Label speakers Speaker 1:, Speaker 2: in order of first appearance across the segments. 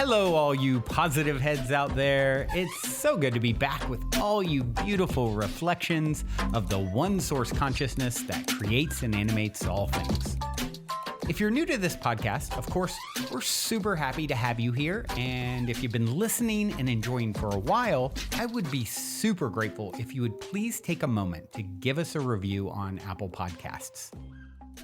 Speaker 1: Hello, all you positive heads out there. It's so good to be back with all you beautiful reflections of the one source consciousness that creates and animates all things. If you're new to this podcast, of course, we're super happy to have you here. And if you've been listening and enjoying for a while, I would be super grateful if you would please take a moment to give us a review on Apple Podcasts.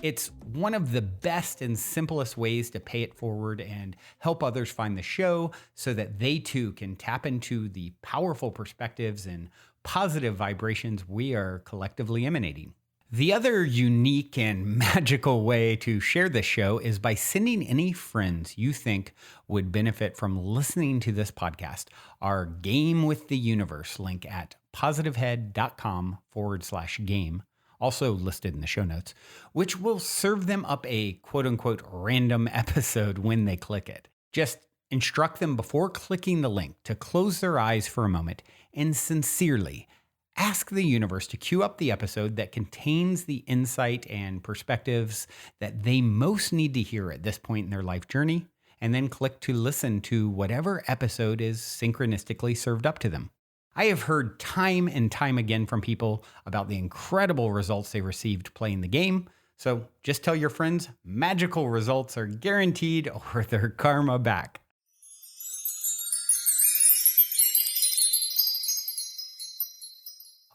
Speaker 1: It's one of the best and simplest ways to pay it forward and help others find the show so that they too can tap into the powerful perspectives and positive vibrations we are collectively emanating. The other unique and magical way to share this show is by sending any friends you think would benefit from listening to this podcast our Game with the Universe link at positivehead.com/game. Also listed in the show notes, which will serve them up a quote-unquote random episode when they click it. Just instruct them before clicking the link to close their eyes for a moment and sincerely ask the universe to cue up the episode that contains the insight and perspectives that they most need to hear at this point in their life journey, and then click to listen to whatever episode is synchronistically served up to them. I have heard time and time again from people about the incredible results they received playing the game. So just tell your friends magical results are guaranteed or their karma back.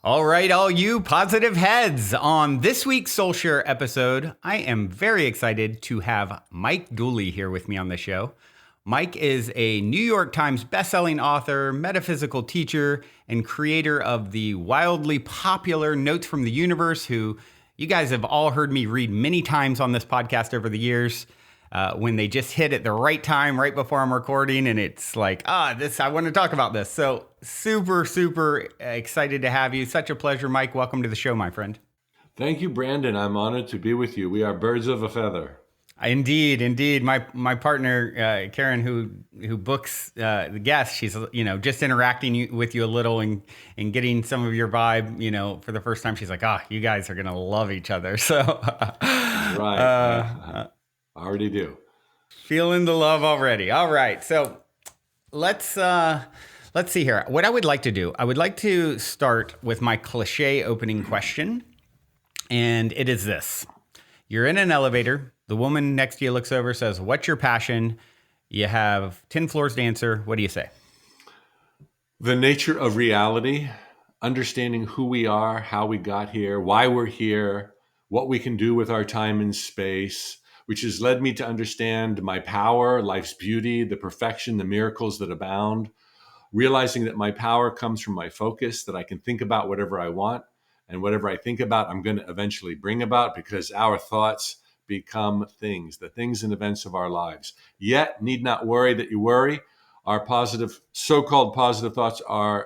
Speaker 1: All right, all you positive heads. On this week's SoulShare episode, I am very excited to have Mike Dooley here with me on the show. Mike is a New York Times bestselling author, metaphysical teacher, and creator of the wildly popular Notes from the Universe, who you guys have all heard me read many times on this podcast over the years when they just hit at the right time, right before I'm recording, and it's like, I want to talk about this. So super, super excited to have you. Such a pleasure, Mike. Welcome to the show, my friend.
Speaker 2: Thank you, Brandon. I'm honored to be with you. We are birds of a feather.
Speaker 1: Indeed. My partner, Karen, who books the guests, she's, just interacting with you a little and getting some of your vibe, for the first time. She's like, you guys are going to love each other. So,
Speaker 2: right. I already do.
Speaker 1: Feeling the love already. All right. So let's see here. What I would like to do, I would like to start with my cliche opening question. And it is this. You're in an elevator. The woman next to you looks over, says, "What's your passion?" You have 10 floors to answer. What do you say?
Speaker 2: The nature of reality, understanding who we are, how we got here, why we're here, what we can do with our time and space, which has led me to understand my power, life's beauty, the perfection, the miracles that abound, realizing that my power comes from my focus, that I can think about whatever I want, and whatever I think about, I'm going to eventually bring about, because our thoughts become things, the things and events of our lives. Yet, need not worry that you worry. Our positive, so-called positive thoughts are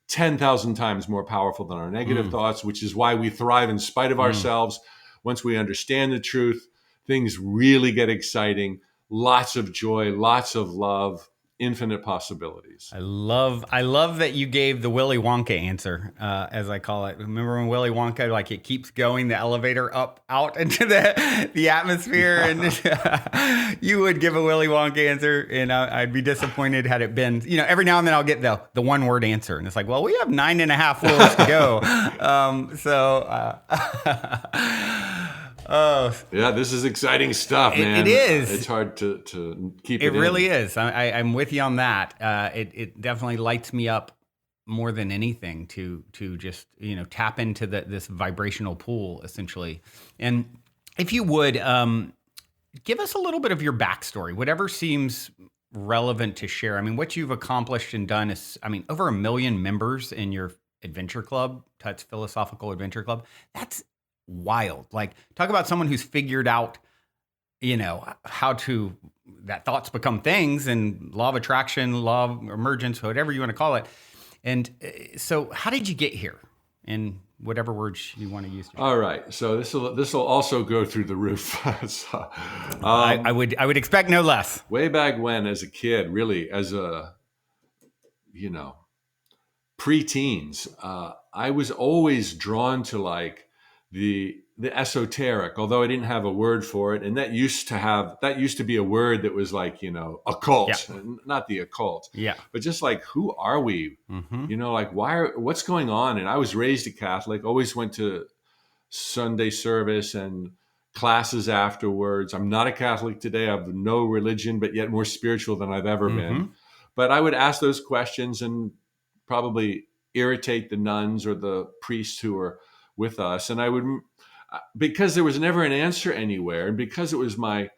Speaker 2: 10,000 times more powerful than our negative thoughts, which is why we thrive in spite of ourselves. Once we understand the truth, things really get exciting. Lots of joy, lots of love, infinite possibilities.
Speaker 1: I love that you gave the Willy Wonka answer, as I call it. Remember when Willy Wonka, like, it keeps going the elevator out into the atmosphere, and you would give a Willy Wonka answer, and I'd be disappointed had it been, every now and then I'll get the one word answer, and it's like, well, we have 9.5 floors to go. Oh
Speaker 2: yeah, this is exciting stuff, man.
Speaker 1: It is.
Speaker 2: It's hard to keep it.
Speaker 1: It really is. I'm with you on that. It definitely lights me up more than anything to just tap into this vibrational pool essentially. And if you would give us a little bit of your backstory, whatever seems relevant to share. I mean, what you've accomplished and done is, over 1 million members in your adventure club, Tuts Philosophical Adventure Club. That's wild. Like, talk about someone who's figured out, how to, that thoughts become things, and law of attraction, law of emergence, whatever you want to call it. And so how did you get here? In whatever words you want to use.
Speaker 2: All right. So this will also go through the roof.
Speaker 1: I would expect no less.
Speaker 2: Way back when, as a kid, really as a, preteens, I was always drawn to, like, the esoteric, although I didn't have a word for it. And that used to be a word that was like, occult, not the occult, but just like, who are we? Like, what's going on? And I was raised a Catholic, always went to Sunday service and classes afterwards. I'm not a Catholic today. I have no religion, but yet more spiritual than I've ever been. But I would ask those questions and probably irritate the nuns or the priests who were with us. And I would, because there was never an answer anywhere, and because it was my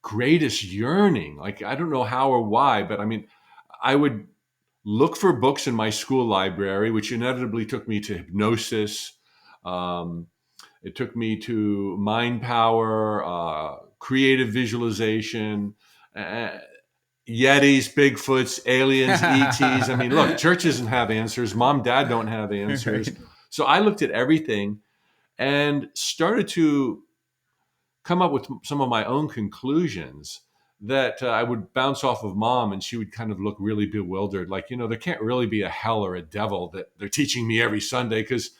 Speaker 2: greatest yearning, like, I don't know how or why, but I mean, I would look for books in my school library, which inevitably took me to hypnosis. It took me to mind power, creative visualization, Yetis, Bigfoots, aliens, ETs. I mean, look, church doesn't have answers. Mom, dad don't have answers. Right. So I looked at everything and started to come up with some of my own conclusions that I would bounce off of mom, and she would kind of look really bewildered. Like, there can't really be a hell or a devil that they're teaching me every Sunday, because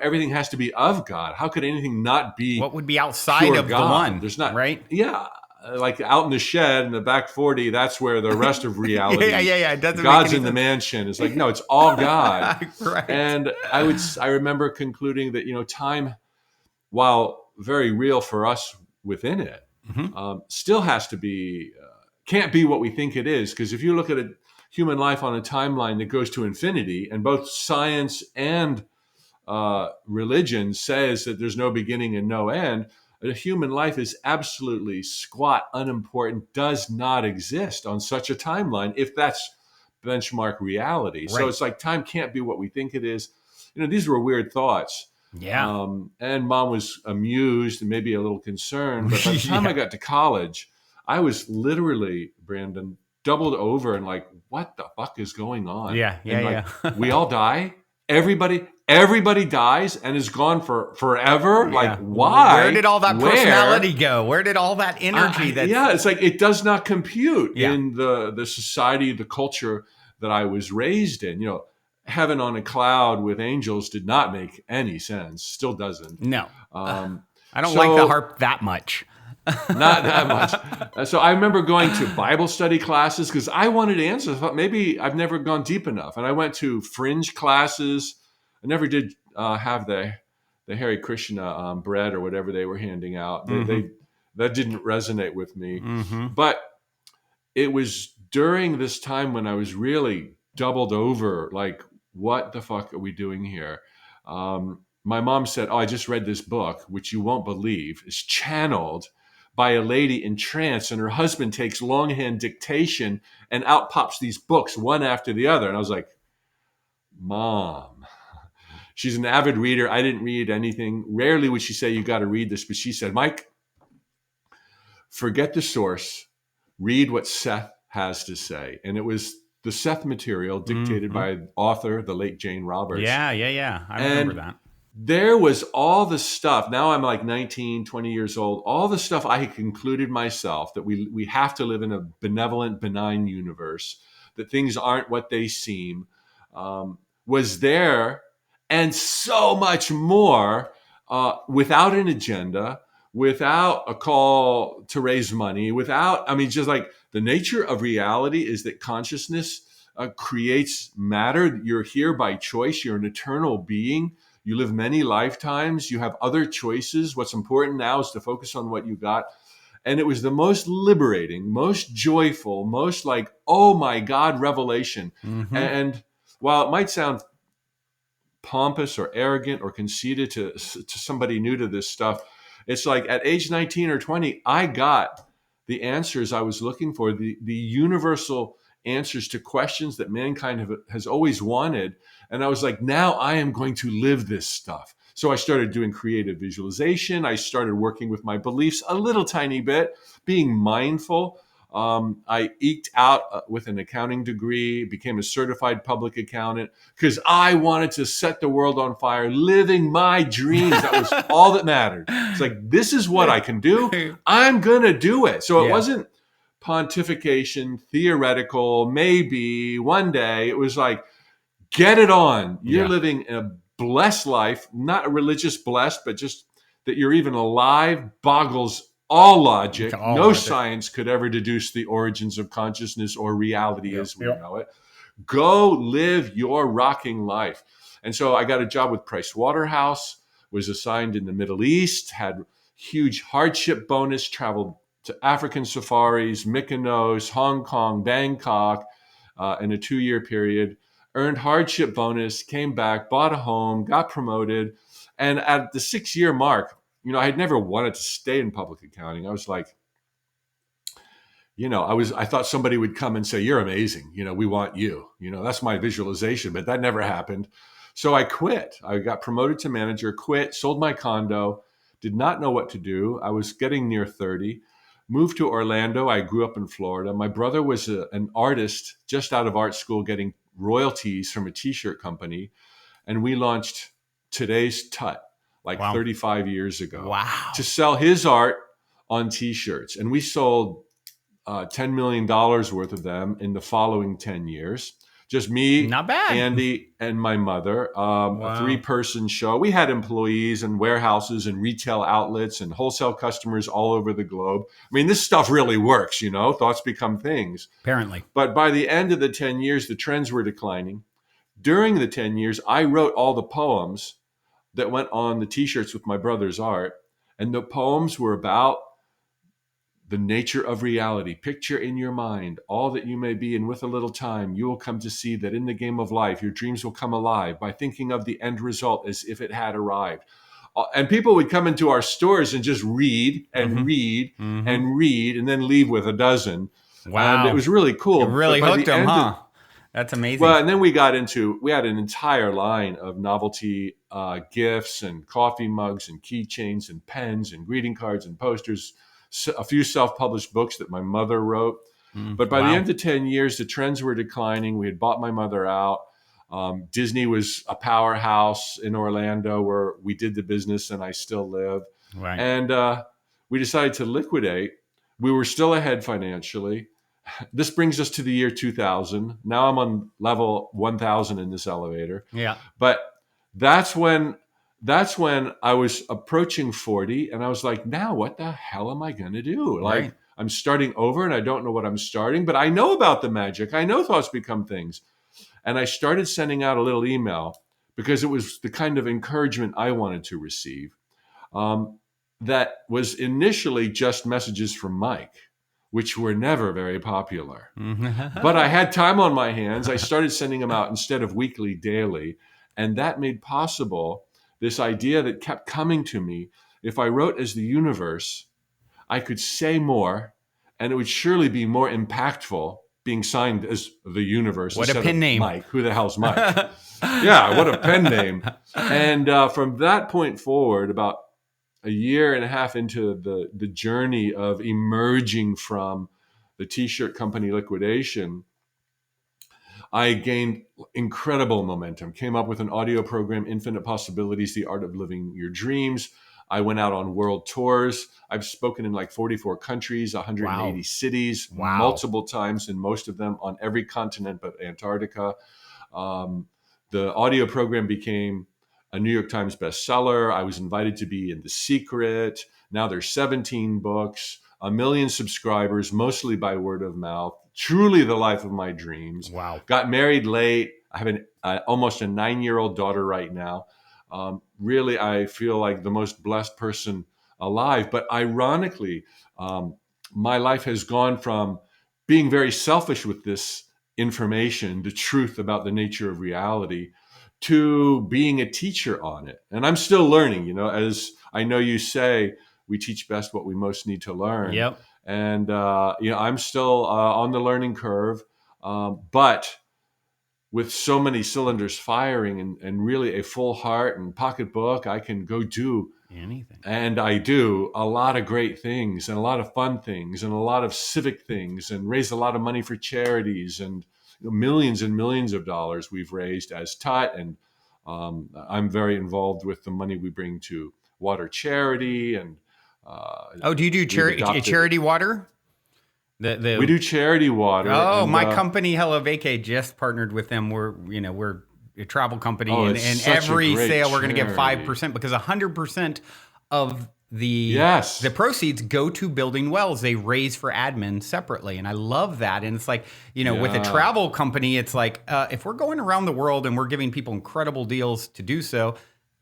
Speaker 2: everything has to be of God. How could anything not be?
Speaker 1: What would be outside of God? The one?
Speaker 2: There's not,
Speaker 1: right?
Speaker 2: Yeah. Like out in the shed in the back 40, that's where the rest of reality.
Speaker 1: yeah. It doesn't
Speaker 2: God's
Speaker 1: make
Speaker 2: in the mansion. It's like, no, it's all God.
Speaker 1: Right.
Speaker 2: And I remember concluding that, time, while very real for us within it, still has to be, can't be what we think it is. Because if you look at a human life on a timeline that goes to infinity, and both science and religion says that there's no beginning and no end, a human life is absolutely squat, unimportant, does not exist on such a timeline, if that's benchmark reality. Right. So it's like, time can't be what we think it is. These were weird thoughts.
Speaker 1: Yeah.
Speaker 2: And mom was amused and maybe a little concerned. But by the time I got to college, I was literally, Brandon, doubled over and like, what the fuck is going on?
Speaker 1: Yeah.
Speaker 2: We all die. Everybody dies and is gone for forever. Yeah. Like, why?
Speaker 1: Where did all that personality go? Where did all that energy?
Speaker 2: It's like, it does not compute in the society, the culture that I was raised in. Heaven on a cloud with angels did not make any sense. Still doesn't.
Speaker 1: No. I don't like the harp that much.
Speaker 2: Not that much. So I remember going to Bible study classes because I wanted answers. I thought maybe I've never gone deep enough. And I went to fringe classes. I never did have the Hare Krishna bread or whatever they were handing out. That didn't resonate with me. But it was during this time when I was really doubled over, like, what the fuck are we doing here? My mom said, I just read this book, which you won't believe, is channeled by a lady in trance, and her husband takes longhand dictation, and out pops these books one after the other. And I was like, Mom. She's an avid reader. I didn't read anything. Rarely would she say, you got to read this. But she said, Mike, forget the source. Read what Seth has to say. And it was the Seth material dictated by author, the late Jane Roberts.
Speaker 1: Yeah. I remember that.
Speaker 2: There was all the stuff. Now I'm like 19, 20 years old. All the stuff I had concluded myself, that we have to live in a benevolent, benign universe, that things aren't what they seem, was there. And so much more, without an agenda, without a call to raise money, just like, the nature of reality is that consciousness creates matter. You're here by choice. You're an eternal being. You live many lifetimes. You have other choices. What's important now is to focus on what you got. And it was the most liberating, most joyful, most like, oh my God, revelation. And while it might sound pompous or arrogant or conceited to somebody new to this stuff, it's like at age 19 or 20, I got the answers I was looking for, the universal answers to questions that mankind has always wanted. And I was like, now I am going to live this stuff. So I started doing creative visualization. I started working with my beliefs a little tiny bit, being mindful. I eked out with an accounting degree, became a certified public accountant because I wanted to set the world on fire, living my dreams. That was all that mattered. It's like, this is what I can do. I'm going to do it. So it wasn't pontification, theoretical, maybe one day. It was like, get it on. You're living in a blessed life, not a religious blessed, but just that you're even alive, boggles all logic. No science could ever deduce the origins of consciousness or reality as we know it. Go live your rocking life. And so I got a job with Price Waterhouse, was assigned in the Middle East, had huge hardship bonus, traveled to African safaris, Mykonos, Hong Kong, Bangkok, in a 2-year period, earned hardship bonus, came back, bought a home, got promoted. And at the 6-year mark, I had never wanted to stay in public accounting. I was like, I thought somebody would come and say, "You're amazing. We want you." That's my visualization, but that never happened. So I quit. I got promoted to manager, quit, sold my condo, did not know what to do. I was getting near 30, moved to Orlando. I grew up in Florida. My brother was an artist just out of art school getting royalties from a t-shirt company. And we launched Today's Tut like 35 years ago to sell his art on t-shirts. And we sold $10 million worth of them in the following 10 years. Just me,
Speaker 1: not bad,
Speaker 2: Andy, and my mother. A 3-person show. We had employees and warehouses and retail outlets and wholesale customers all over the globe. I mean, this stuff really works, Thoughts become things.
Speaker 1: Apparently.
Speaker 2: But by the end of the 10 years, the trends were declining. During the 10 years, I wrote all the poems that went on the t-shirts with my brother's art. And the poems were about the nature of reality. Picture in your mind all that you may be, and with a little time, you will come to see that in the game of life, your dreams will come alive by thinking of the end result as if it had arrived. And people would come into our stores and just read and read and read, and then leave with a dozen.
Speaker 1: Wow.
Speaker 2: And it was really cool.
Speaker 1: It really hooked them, huh? That's amazing.
Speaker 2: Well, and then we had an entire line of novelty gifts and coffee mugs and keychains and pens and greeting cards and posters, a few self-published books that my mother wrote. But by the end of 10 years, the trends were declining. We had bought my mother out. Disney was a powerhouse in Orlando where we did the business and I still live.
Speaker 1: Right.
Speaker 2: And we decided to liquidate. We were still ahead financially. This brings us to the year 2000. Now I'm on level 1000 in this elevator.
Speaker 1: Yeah.
Speaker 2: But that's when I was approaching 40 and I was like, now what the hell am I going to do? Like, I'm starting over and I don't know what I'm starting, but I know about the magic. I know thoughts become things. And I started sending out a little email because it was the kind of encouragement I wanted to receive. That was initially just messages from Mike, which were never very popular. But I had time on my hands. I started sending them out instead of weekly, daily. And that made possible this idea that kept coming to me. If I wrote as the universe, I could say more, and it would surely be more impactful being signed as the universe.
Speaker 1: What a pen name.
Speaker 2: Mike. Who the hell's Mike? Yeah, what a pen name. And from that point forward, about a year and a half into the journey of emerging from the t-shirt company liquidation, I gained incredible momentum, came up with an audio program, Infinite Possibilities, The Art of Living Your Dreams. I went out on world tours. I've spoken in like 44 countries, 180 cities, multiple times, and most of them on every continent but Antarctica. The audio program became a New York Times bestseller. I was invited to be in The Secret. Now there's 17 books, 1 million subscribers, mostly by word of mouth. Truly the life of my dreams.
Speaker 1: Wow.
Speaker 2: Got married late. I have almost a 9-year-old daughter right now. Really, I feel like the most blessed person alive. But ironically, my life has gone from being very selfish with this information, the truth about the nature of reality, to being a teacher on it. And I'm still learning, as I know you say, we teach best what we most need to learn.
Speaker 1: Yep.
Speaker 2: And, I'm still on the learning curve, but with so many cylinders firing and really a full heart and pocketbook, I can go do
Speaker 1: anything.
Speaker 2: And I do a lot of great things and a lot of fun things and a lot of civic things and raise a lot of money for charities and millions and millions of dollars we've raised as Tut. And I'm very involved with the money we bring to water charity. And
Speaker 1: do you do charity water?
Speaker 2: We do charity water.
Speaker 1: Oh, my company Hello Vacay just partnered with them. We're travel company,
Speaker 2: Oh,
Speaker 1: and
Speaker 2: it's such a
Speaker 1: every
Speaker 2: great
Speaker 1: sale we're going to give
Speaker 2: charity.
Speaker 1: 5% because 100% of the
Speaker 2: Yes.
Speaker 1: proceeds go to building wells. They raise for admin separately, and I love that. And it's like, with a
Speaker 2: Yeah.
Speaker 1: travel company, it's like if we're going around the world and we're giving people incredible deals to do so,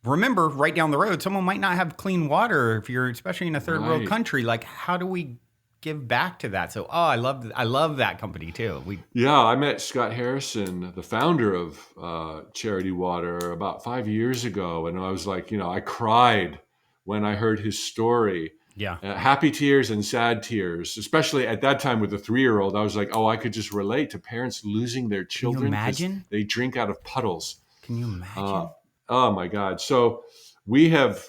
Speaker 1: remember, right down the road, someone might not have clean water if you're especially in a third world
Speaker 2: Right.
Speaker 1: country. Like, how do we give back to that? So, I love that company too.
Speaker 2: Yeah, I met Scott Harrison, the founder of Charity Water, about 5 years ago, and I was like, I cried when I heard his story.
Speaker 1: Yeah.
Speaker 2: Happy tears and sad tears, especially at that time with a 3-year-old. I was like, I could just relate to parents losing their children because
Speaker 1: imagine?
Speaker 2: they drink out of puddles.
Speaker 1: Can you imagine?
Speaker 2: Oh my God. So we have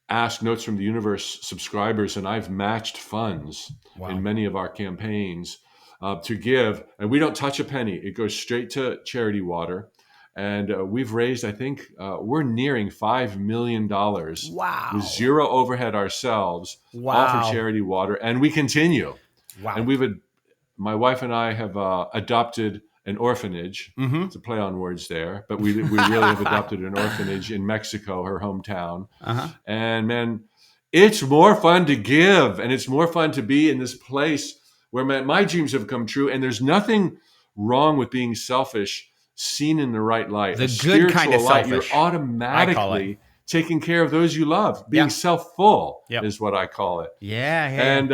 Speaker 2: asked Notes from the Universe subscribers, and I've matched funds in many of our campaigns to give. And we don't touch a penny. It goes straight to Charity Water. And we've raised, I think, we're nearing $5 million with zero overhead ourselves, all for Charity Water. And we continue.
Speaker 1: Wow.
Speaker 2: And my wife and I have adopted an orphanage. It's a play on words there, but we really have adopted an orphanage in Mexico, her hometown. And man, it's more fun to give, and it's more fun to be in this place where my dreams have come true. And there's nothing wrong with being selfish, seen in the right light.
Speaker 1: The good kind of
Speaker 2: light,
Speaker 1: selfish.
Speaker 2: You're automatically taking care of those you love. Being self-full is what I call it.
Speaker 1: Yeah.
Speaker 2: And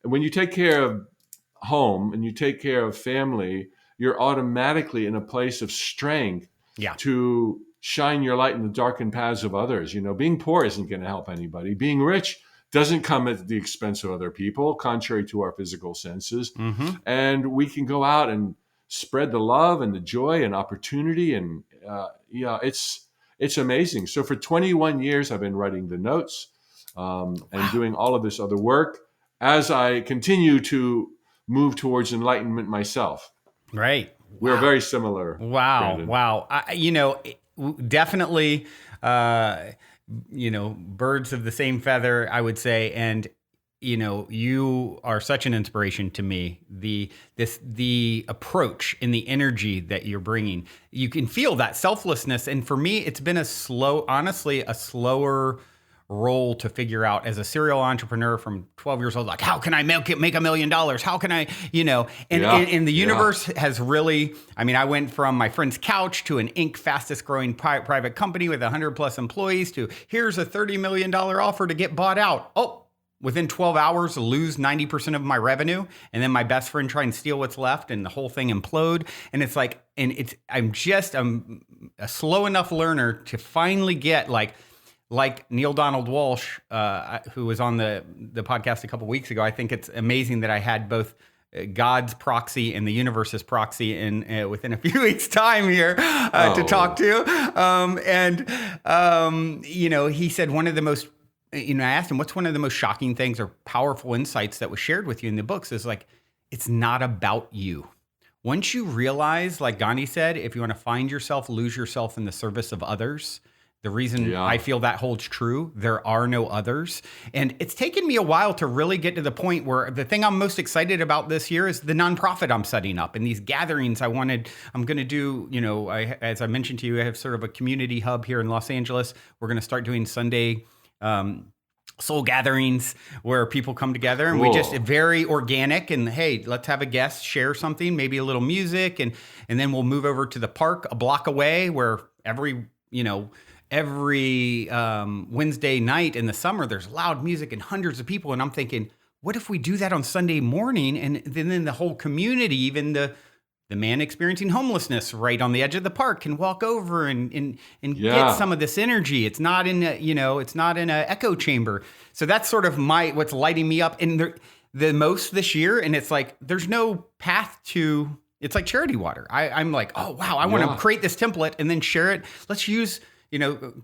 Speaker 2: when you take care of home and you take care of family, you're automatically in a place of strength to shine your light in the darkened paths of others. Being poor isn't going to help anybody. Being rich doesn't come at the expense of other people, contrary to our physical senses. And we can go out and spread the love and the joy and opportunity. And it's amazing. So for 21 years, I've been writing the notes and doing all of this other work as I continue to move towards enlightenment myself.
Speaker 1: Right.
Speaker 2: We're very similar.
Speaker 1: Wow.
Speaker 2: Brandon.
Speaker 1: Wow. Definitely, birds of the same feather, I would say. And, you are such an inspiration to me. The approach and the energy that you're bringing, you can feel that selflessness. And for me, it's been a slower role to figure out as a serial entrepreneur from 12 years old. Like, how can I make $1 million? How can I, and the universe has really, I went from my friend's couch to an Inc. fastest growing private company with 100+ employees to here's a $30 million offer to get bought out. Oh, within 12 hours, lose 90% of my revenue. And then my best friend try and steal what's left and the whole thing implode. And it's like, I'm a slow enough learner to finally get like Neil Donald Walsh, who was on the podcast a couple weeks ago. I think it's amazing that I had both God's proxy and the universe's proxy in within a few weeks' time here to talk to. He said one of the most, I asked him, what's one of the most shocking things or powerful insights that was shared with you in the books is like, it's not about you. Once you realize, like Gandhi said, if you want to find yourself, lose yourself in the service of others. The reason I feel that holds true, there are no others. And it's taken me a while to really get to the point where the thing I'm most excited about this year is the nonprofit I'm setting up and these gatherings I'm going to do, as I mentioned to you, I have sort of a community hub here in Los Angeles. We're going to start doing Sunday soul gatherings where people come together and we just very organic and hey, let's have a guest share something, maybe a little music. And then we'll move over to the park a block away where every Wednesday night in the summer, there's loud music and hundreds of people. And I'm thinking, what if we do that on Sunday morning? And then the whole community, even the man experiencing homelessness right on the edge of the park can walk over and get some of this energy. It's not in it's not in an echo chamber. So that's sort of what's lighting me up in the most this year. And it's like, there's no path to, it's like Charity Water. I'm like, oh wow, I want to create this template and then share it. Let's use,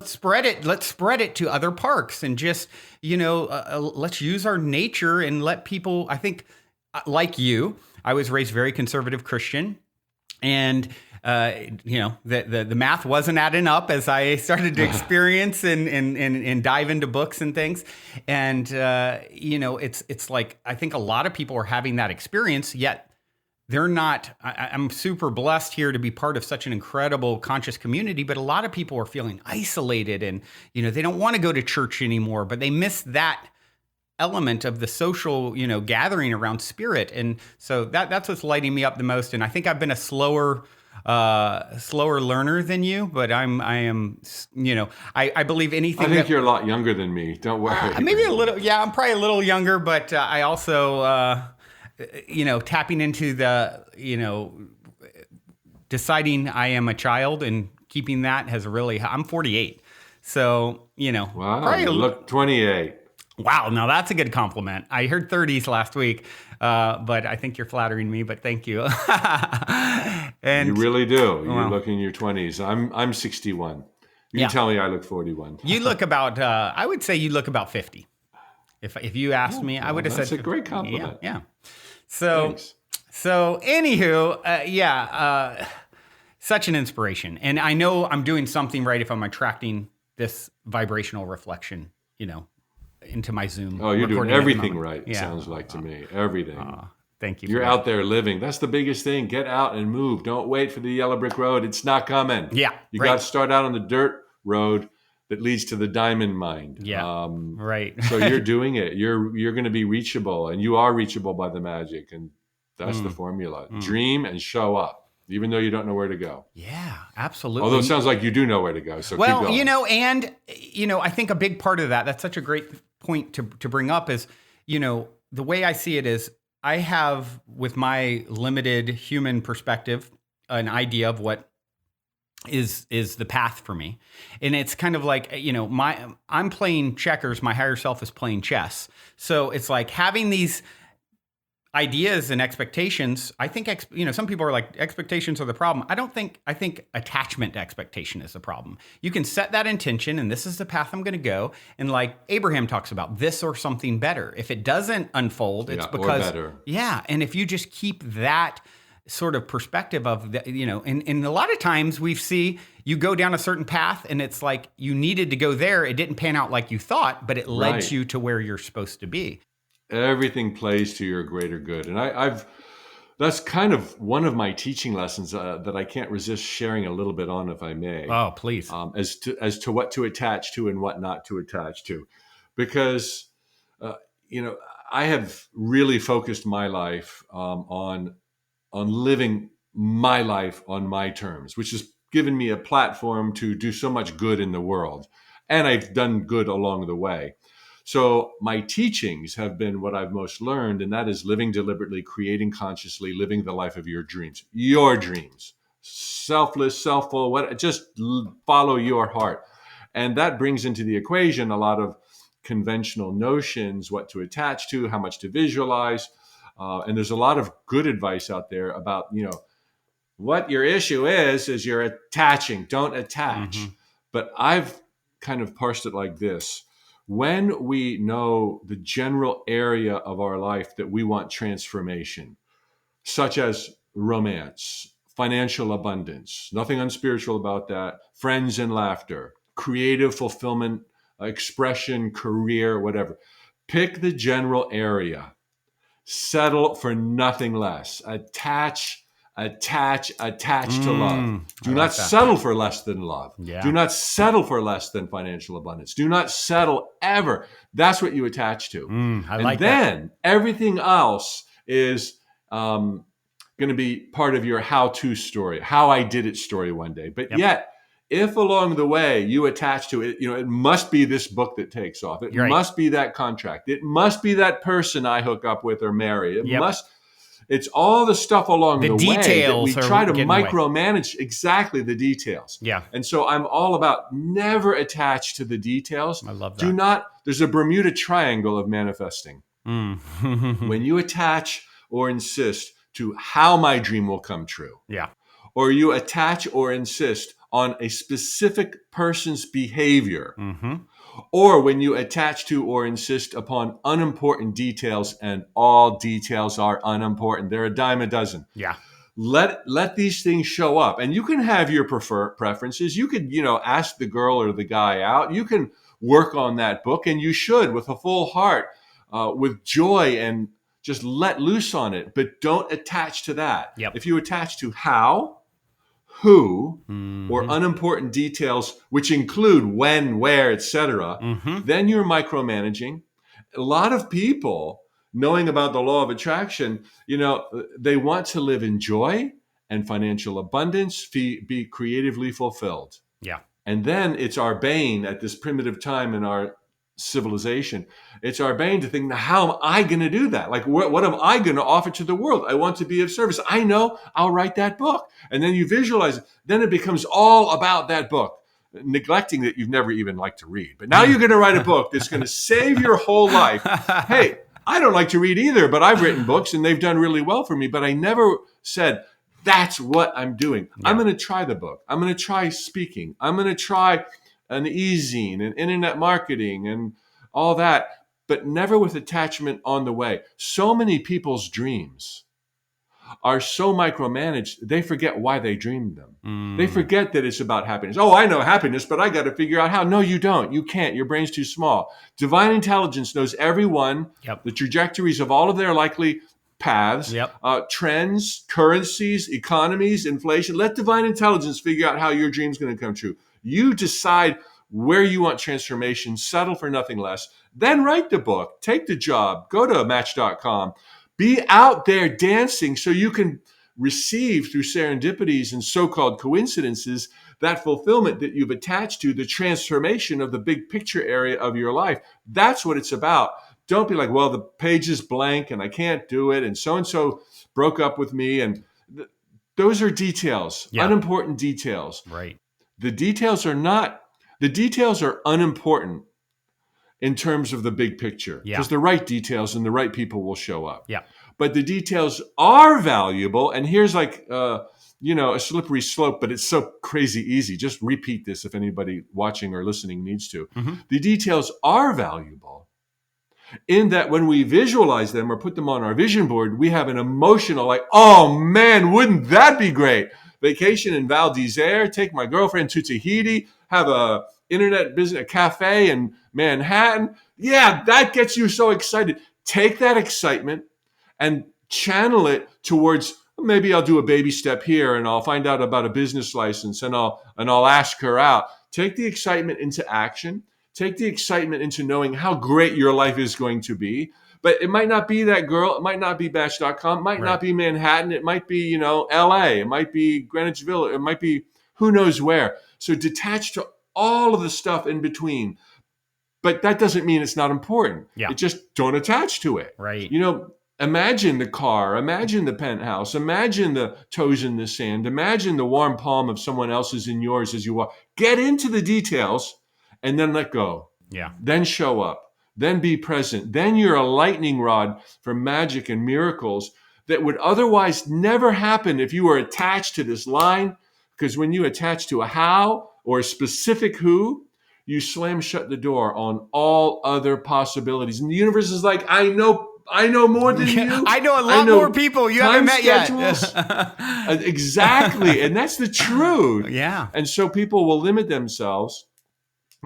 Speaker 1: spread it. Let's spread it to other parks and just, let's use our nature and let people, I think like you, I was raised very conservative Christian, and the math wasn't adding up as I started to experience and dive into books and things. And it's like I think a lot of people are having that experience, yet they're not, I'm super blessed here to be part of such an incredible conscious community, but a lot of people are feeling isolated and, they don't want to go to church anymore, but they miss that element of the social, gathering around spirit. And so that's what's lighting me up the most. And I think I've been a slower learner than you, but I am, I believe anything.
Speaker 2: I think you're a lot younger than me. Don't worry.
Speaker 1: Maybe a little, yeah, I'm probably a little younger, but I also, tapping into the, deciding I am a child and keeping that has really, I'm 48. So,
Speaker 2: wow, you look 28.
Speaker 1: Wow, now that's a good compliment. I heard 30s last week, but I think you're flattering me, but thank you.
Speaker 2: And you really do. You look in your 20s. I'm 61. You tell me I look 41.
Speaker 1: You look about, I would say you look about 50. If you asked me, I would have said.
Speaker 2: That's a great compliment.
Speaker 1: Yeah. So,
Speaker 2: Thanks.
Speaker 1: Anywho, such an inspiration. And I know I'm doing something right if I'm attracting this vibrational reflection, into my Zoom.
Speaker 2: Oh, you're doing everything right, it sounds like to me. Everything.
Speaker 1: Thank you.
Speaker 2: You're out there living. That's the biggest thing. Get out and move. Don't wait for the yellow brick road. It's not coming.
Speaker 1: Yeah.
Speaker 2: You got to start out on the dirt road that leads to the diamond mine.
Speaker 1: Yeah. Right.
Speaker 2: So you're doing it. You're going to be reachable, and you are reachable by the magic. And that's the formula. Dream and show up, even though you don't know where to go.
Speaker 1: Yeah, absolutely.
Speaker 2: Although it sounds like you do know where to go. So keep going.
Speaker 1: I think a big part of that's such a great point to bring up is, the way I see it is I have, with my limited human perspective, an idea of what is the path for me. And it's kind of like, I'm playing checkers, my higher self is playing chess. So it's like having these ideas and expectations. I think, some people are like, expectations are the problem. I think attachment to expectation is the problem. You can set that intention and this is the path I'm going to go. And like Abraham talks about, this or something better. If it doesn't unfold, it's because,
Speaker 2: or better.
Speaker 1: Yeah. And if you just keep that sort of perspective of the, and a lot of times we see you go down a certain path and it's like you needed to go there. It didn't pan out like you thought, but it led you to where you're supposed to be.
Speaker 2: Everything plays to your greater good. And that's kind of one of my teaching lessons that I can't resist sharing a little bit on, if I may.
Speaker 1: Oh, please.
Speaker 2: As to what to attach to and what not to attach to. Because, I have really focused my life on living my life on my terms, which has given me a platform to do so much good in the world. And I've done good along the way. So my teachings have been what I've most learned, and that is living deliberately, creating consciously, living the life of your dreams. Selfless, selfful, just follow your heart. And that brings into the equation a lot of conventional notions, what to attach to, how much to visualize. And there's a lot of good advice out there about, what your issue is you're attaching. Don't attach. Mm-hmm. But I've kind of parsed it like this. When we know the general area of our life that we want transformation, such as romance, financial abundance, nothing unspiritual about that, friends and laughter, creative fulfillment, expression, career, whatever. Pick the general area. Settle for nothing less. Attach to love. Do not settle for less than love. Yeah. Do not settle for less than financial abundance. Do not settle ever. That's what you attach to. And then everything else is going to be part of your how-to story, how I did it story one day. But yet, if along the way you attach to it, it must be this book that takes off. It must be that contract. It must be that person I hook up with or marry. It must. It's all the stuff along the way that we try to micromanage. Exactly, the details.
Speaker 1: Yeah.
Speaker 2: And so I'm all about never attach to the details.
Speaker 1: I love that.
Speaker 2: There's a Bermuda Triangle of manifesting. When you attach or insist to how my dream will come true.
Speaker 1: Yeah.
Speaker 2: Or you attach or insist on a specific person's behavior. Mm-hmm. Or when you attach to or insist upon unimportant details, and all details are unimportant. They're a dime a dozen.
Speaker 1: Yeah.
Speaker 2: Let these things show up. And you can have your preferences. You could, ask the girl or the guy out. You can work on that book, and you should with a full heart, with joy and Just let loose on it, but don't attach to that.
Speaker 1: Yep.
Speaker 2: If you attach to how, who, or unimportant details, which include when, where, etc., then you're micromanaging. A lot of people, knowing about the law of attraction, they want to live in joy and financial abundance, be creatively fulfilled.
Speaker 1: Yeah.
Speaker 2: And then it's our bane at this primitive time in our civilization. It's our bane to think, now, how am I going to do that? Like, what am I going to offer to the world? I want to be of service. I know I'll write that book. And then you visualize it. Then it becomes all about that book, neglecting that you've never even liked to read. But now you're going to write a book that's going to save your whole life. Hey, I don't like to read either, but I've written books and they've done really well for me. But I never said, that's what I'm doing. Yeah. I'm going to try the book. I'm going to try speaking. I'm going to try an e-zine and internet marketing and all that, but never with attachment on the way. So many people's dreams are so micromanaged, they forget why they dreamed them. They forget that it's about happiness. Oh, I know happiness, but I got to figure out how. No, you don't. You can't. Your brain's too small. Divine intelligence knows everyone, the trajectories of all of their likely paths, trends, currencies, economies, inflation. Let divine intelligence figure out how your dream's going to come true. You decide where you want transformation, settle for nothing less, then write the book, take the job, go to Match.com, be out there dancing so you can receive through serendipities and so-called coincidences that fulfillment that you've attached to, the transformation of the big picture area of your life. That's what it's about. Don't be like, well, the page is blank and I can't do it and so broke up with me. And those are details, unimportant details.
Speaker 1: Right.
Speaker 2: The details are unimportant in terms of the big picture. Because the right details and the right people will show up.
Speaker 1: Yeah.
Speaker 2: But the details are valuable. And here's like, a slippery slope, but it's so crazy easy. Just repeat this if anybody watching or listening needs to. The details are valuable in that when we visualize them or put them on our vision board, we have an emotional like, oh man, wouldn't that be great? Vacation in Val d'Isere, take my girlfriend to Tahiti, have a internet business, a cafe in Manhattan. Yeah, that gets you so excited. Take that excitement and channel it towards, maybe I'll do a baby step here and I'll find out about a business license and I'll ask her out. Take the excitement into action. Take the excitement into knowing how great your life is going to be. But it might not be that girl. It might not be Batch.com. It might not be Manhattan. It might be, LA. It might be Greenwich Village. It might be who knows where. So detach to all of the stuff in between. But that doesn't mean it's not important.
Speaker 1: Yeah.
Speaker 2: It just don't attach to it.
Speaker 1: Right.
Speaker 2: Imagine the car. Imagine the penthouse. Imagine the toes in the sand. Imagine the warm palm of someone else's in yours as you walk. Get into the details and then let go.
Speaker 1: Yeah.
Speaker 2: Then show up. Then be present. Then you're a lightning rod for magic and miracles that would otherwise never happen if you were attached to this line. Because when you attach to a how or a specific who, you slam shut the door on all other possibilities. And the universe is like, I know more than you.
Speaker 1: I know a lot more people you haven't met yet.
Speaker 2: Exactly. And that's the truth.
Speaker 1: Yeah.
Speaker 2: And so people will limit themselves.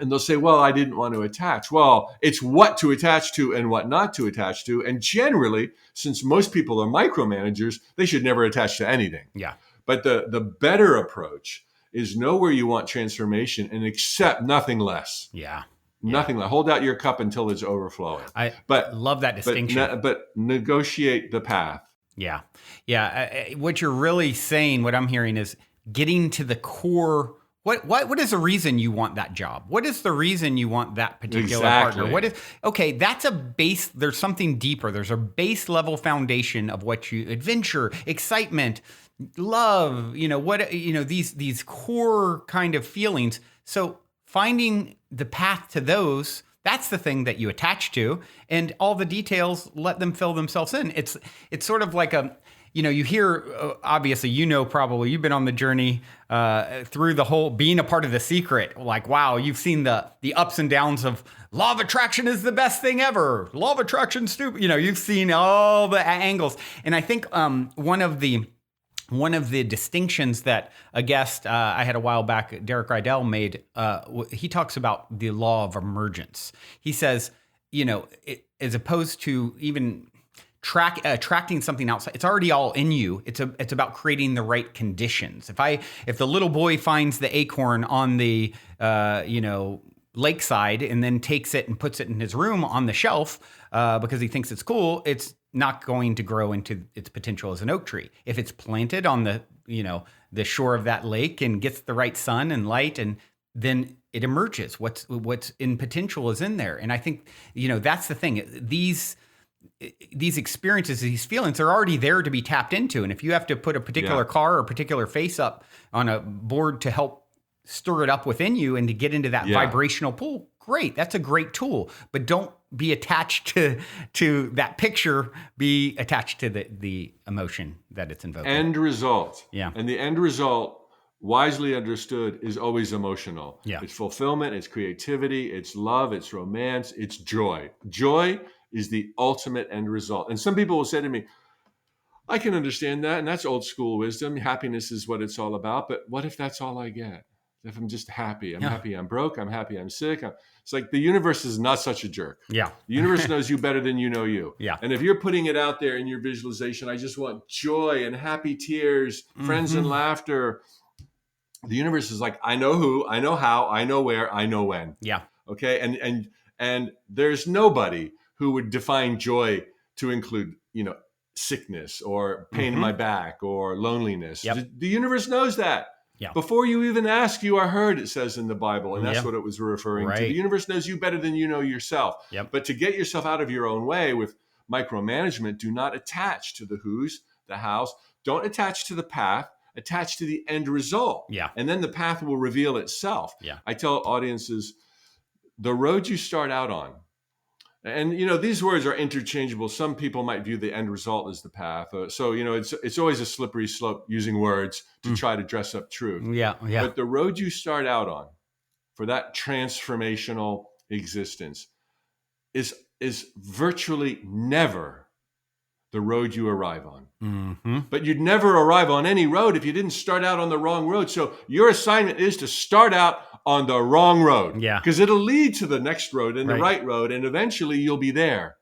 Speaker 2: And they'll say, well, I didn't want to attach. Well, it's what to attach to and what not to attach to. And generally, since most people are micromanagers, they should never attach to anything.
Speaker 1: Yeah.
Speaker 2: But the better approach is know where you want transformation and accept nothing less.
Speaker 1: Yeah.
Speaker 2: Nothing less. Hold out your cup until it's overflowing.
Speaker 1: I love that distinction.
Speaker 2: But negotiate the path.
Speaker 1: Yeah. Yeah. What you're really saying, what I'm hearing is getting to the core. What is the reason you want that job? What is the reason you want that particular partner? That's a base. There's something deeper. There's a base level foundation of what you adventure, excitement, love, these core kind of feelings. So finding the path to those, that's the thing that you attach to, and all the details, let them fill themselves in. It's sort of like you hear, obviously, probably you've been on the journey through the whole being a part of The Secret. Like, wow, you've seen the ups and downs of law of attraction is the best thing ever. Law of attraction, stupid. You've seen all the angles. And I think one of the distinctions that a guest I had a while back, Derek Rydell, made, he talks about the law of emergence. He says, as opposed to even attracting something outside. It's already all in you. It's about creating the right conditions. If the little boy finds the acorn on the lakeside and then takes it and puts it in his room on the shelf because he thinks it's cool, it's not going to grow into its potential as an oak tree. If it's planted on the shore of that lake and gets the right sun and light, and then it emerges. What's in potential is in there. And I think, that's the thing. These experiences, these feelings are already there to be tapped into. And if you have to put a particular car or a particular face up on a board to help stir it up within you and to get into that vibrational pool, great. That's a great tool. But don't be attached to that picture. Be attached to the emotion that it's invoking.
Speaker 2: End result.
Speaker 1: Yeah.
Speaker 2: And the end result, wisely understood, is always emotional.
Speaker 1: Yeah.
Speaker 2: It's fulfillment, it's creativity, it's love, it's romance, it's joy. Joy is the ultimate end result. And some people will say to me, I can understand that, and that's old school wisdom. Happiness is what it's all about. But what if that's all I get? If I'm just happy, I'm happy I'm broke, I'm happy I'm sick. It's like the universe is not such a jerk.
Speaker 1: Yeah.
Speaker 2: The universe knows you better than you know you.
Speaker 1: Yeah.
Speaker 2: And if you're putting it out there in your visualization, I just want joy and happy tears, friends and laughter. The universe is like, I know who, I know how, I know where, I know when.
Speaker 1: Yeah.
Speaker 2: Okay. And there's nobody who would define joy to include, sickness or pain in my back or loneliness.
Speaker 1: Yep.
Speaker 2: The universe knows that.
Speaker 1: Yeah.
Speaker 2: Before you even ask, you are heard, it says in the Bible. And that's what it was referring to. The universe knows you better than you know yourself.
Speaker 1: Yep.
Speaker 2: But to get yourself out of your own way with micromanagement, do not attach to the who's, the hows. Don't attach to the path. Attach to the end result.
Speaker 1: Yeah.
Speaker 2: And then the path will reveal itself.
Speaker 1: Yeah.
Speaker 2: I tell audiences, the road you start out on, and these words are interchangeable. Some people might view the end result as the path. So it's always a slippery slope using words to try to dress up truth.
Speaker 1: Yeah. Yeah.
Speaker 2: But the road you start out on for that transformational existence is virtually never the road you arrive on.
Speaker 1: Mm-hmm.
Speaker 2: But you'd never arrive on any road if you didn't start out on the wrong road. So your assignment is to start out on the wrong road.
Speaker 1: Yeah.
Speaker 2: Because it'll lead to the next road and the right road, and eventually you'll be there.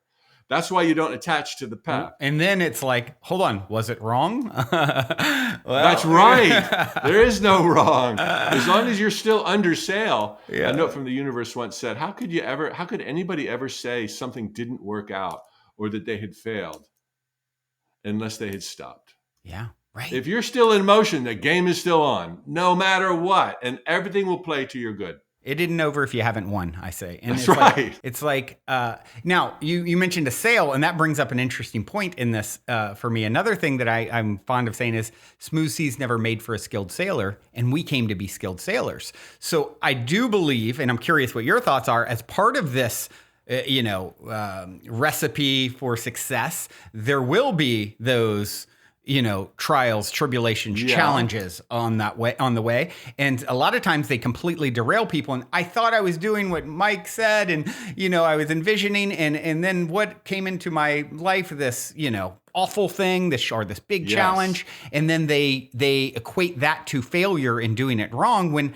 Speaker 2: That's why you don't attach to the path.
Speaker 1: And then it's like, hold on, was it wrong?
Speaker 2: That's right. There is no wrong. As long as you're still under sail.
Speaker 1: Yeah.
Speaker 2: A note from the universe once said, how could anybody ever say something didn't work out or that they had failed unless they had stopped?
Speaker 1: Yeah. Right.
Speaker 2: If you're still in motion, the game is still on, no matter what, and everything will play to your good.
Speaker 1: It isn't over if you haven't won, I say. And
Speaker 2: That's right.
Speaker 1: It's like now you mentioned a sail, and that brings up an interesting point in this for me. Another thing that I'm fond of saying is smooth seas never made for a skilled sailor, and we came to be skilled sailors. So I do believe, and I'm curious what your thoughts are, as part of this recipe for success, there will be those trials, tribulations, challenges on the way. And a lot of times they completely derail people. And I thought I was doing what Mike said, and, I was envisioning, and then what came into my life, this, awful thing, this big challenge. And then they equate that to failure in doing it wrong, when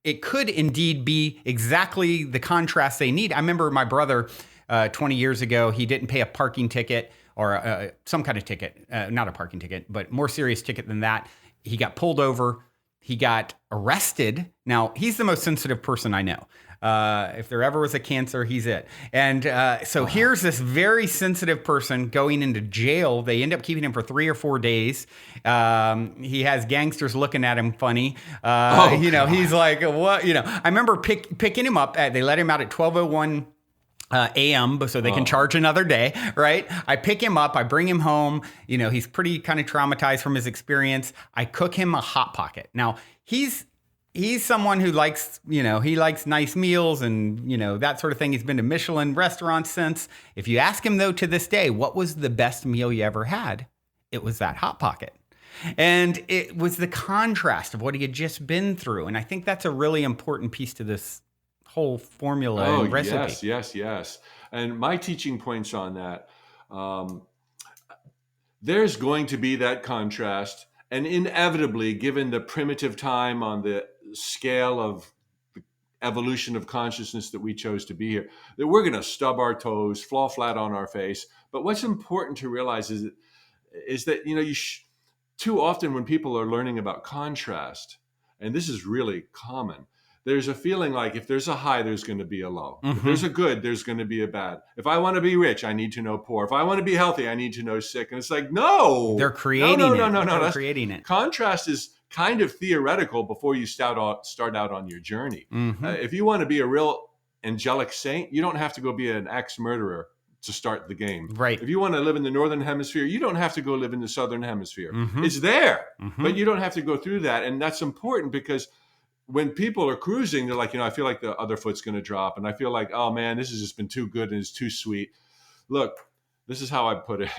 Speaker 1: it could indeed be exactly the contrast they need. I remember my brother 20 years ago, he didn't pay a parking ticket, or some kind of ticket, not a parking ticket, but more serious ticket than that. He got pulled over. He got arrested. Now, he's the most sensitive person I know. If there ever was a cancer, he's it. And so here's this very sensitive person going into jail. They end up keeping him for 3 or 4 days. He has gangsters looking at him funny. He's like, what? I remember picking him up. They let him out at 12:01 a.m. so they can charge another day, right? I pick him up, I bring him home. He's pretty kind of traumatized from his experience. I cook him a Hot Pocket. Now, he's someone who likes, he likes nice meals and, that sort of thing. He's been to Michelin restaurants since. If you ask him, though, to this day, what was the best meal you ever had? It was that Hot Pocket. And it was the contrast of what he had just been through. And I think that's a really important piece to this whole formula and recipe.
Speaker 2: Yes. And my teaching points on that, there's going to be that contrast, and inevitably, given the primitive time on the scale of evolution of consciousness that we chose to be here, that we're going to stub our toes, fall flat on our face. But what's important to realize is that, too often when people are learning about contrast, and this is really common, there's a feeling like if there's a high, there's going to be a low. If there's a good, there's going to be a bad. If I want to be rich, I need to know poor. If I want to be healthy, I need to know sick. And it's like, no.
Speaker 1: They're creating it.
Speaker 2: No.
Speaker 1: They're creating it.
Speaker 2: Contrast is kind of theoretical before you start out on your journey. If you want to be a real angelic saint, you don't have to go be an ex-murderer to start the game.
Speaker 1: Right.
Speaker 2: If you want to live in the northern hemisphere, you don't have to go live in the southern hemisphere. It's there, but you don't have to go through that. And that's important because when people are cruising, they're like, I feel like the other foot's going to drop. And I feel like, oh man, this has just been too good and it's too sweet. Look, this is how I put it.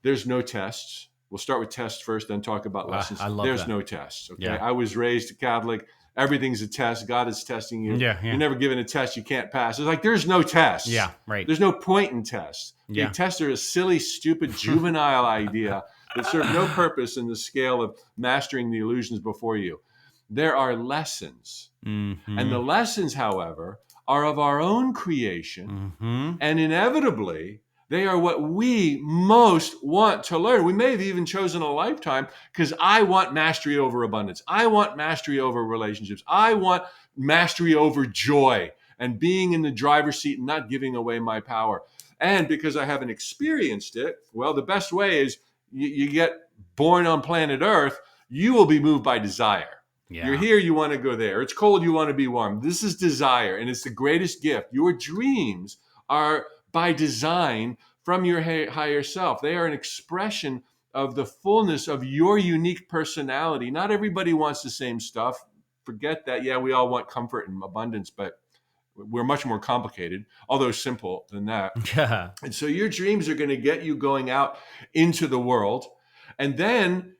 Speaker 2: There's no tests. We'll start with tests first, then talk about lessons.
Speaker 1: I love
Speaker 2: There's
Speaker 1: that.
Speaker 2: no tests. Okay.
Speaker 1: Yeah.
Speaker 2: I was raised Catholic. Everything's a test. God is testing you.
Speaker 1: Yeah.
Speaker 2: You're never given a test you can't pass. It's like, there's no tests.
Speaker 1: Yeah, right.
Speaker 2: There's no point in tests. Okay?
Speaker 1: Yeah.
Speaker 2: Tests are a silly, stupid, juvenile idea that serve no purpose in the scale of mastering the illusions before you. There are lessons. And the lessons, however, are of our own creation. And inevitably, they are what we most want to learn. We may have even chosen a lifetime because I want mastery over abundance. I want mastery over relationships. I want mastery over joy and being in the driver's seat and not giving away my power. And because I haven't experienced it, well, the best way is you get born on planet Earth, you will be moved by desire.
Speaker 1: Yeah.
Speaker 2: You're here, you want to go there. It's cold, you want to be warm. This is desire, and it's the greatest gift. Your dreams are by design from your higher self. They are an expression of the fullness of your unique personality. Not everybody wants the same stuff. Forget that. Yeah, we all want comfort and abundance, but we're much more complicated, although simple than that.
Speaker 1: Yeah.
Speaker 2: And so your dreams are going to get you going out into the world. And then,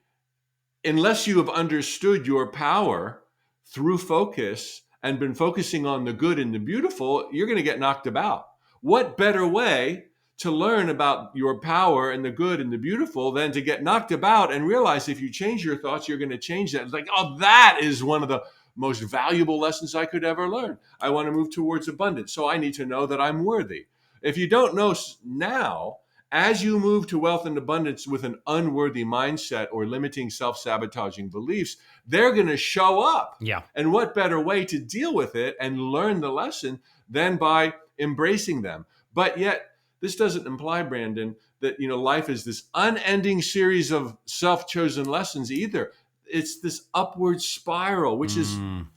Speaker 2: unless you have understood your power through focus and been focusing on the good and the beautiful, you're going to get knocked about. What better way to learn about your power and the good and the beautiful than to get knocked about and realize if you change your thoughts, you're going to change that. It's like, oh, that is one of the most valuable lessons I could ever learn. I want to move towards abundance, so I need to know that I'm worthy. If you don't know now, as you move to wealth and abundance with an unworthy mindset or limiting self-sabotaging beliefs, they're going to show up.
Speaker 1: Yeah.
Speaker 2: And what better way to deal with it and learn the lesson than by embracing them? But yet, this doesn't imply, Brandon, that life is this unending series of self-chosen lessons either. It's this upward spiral, which is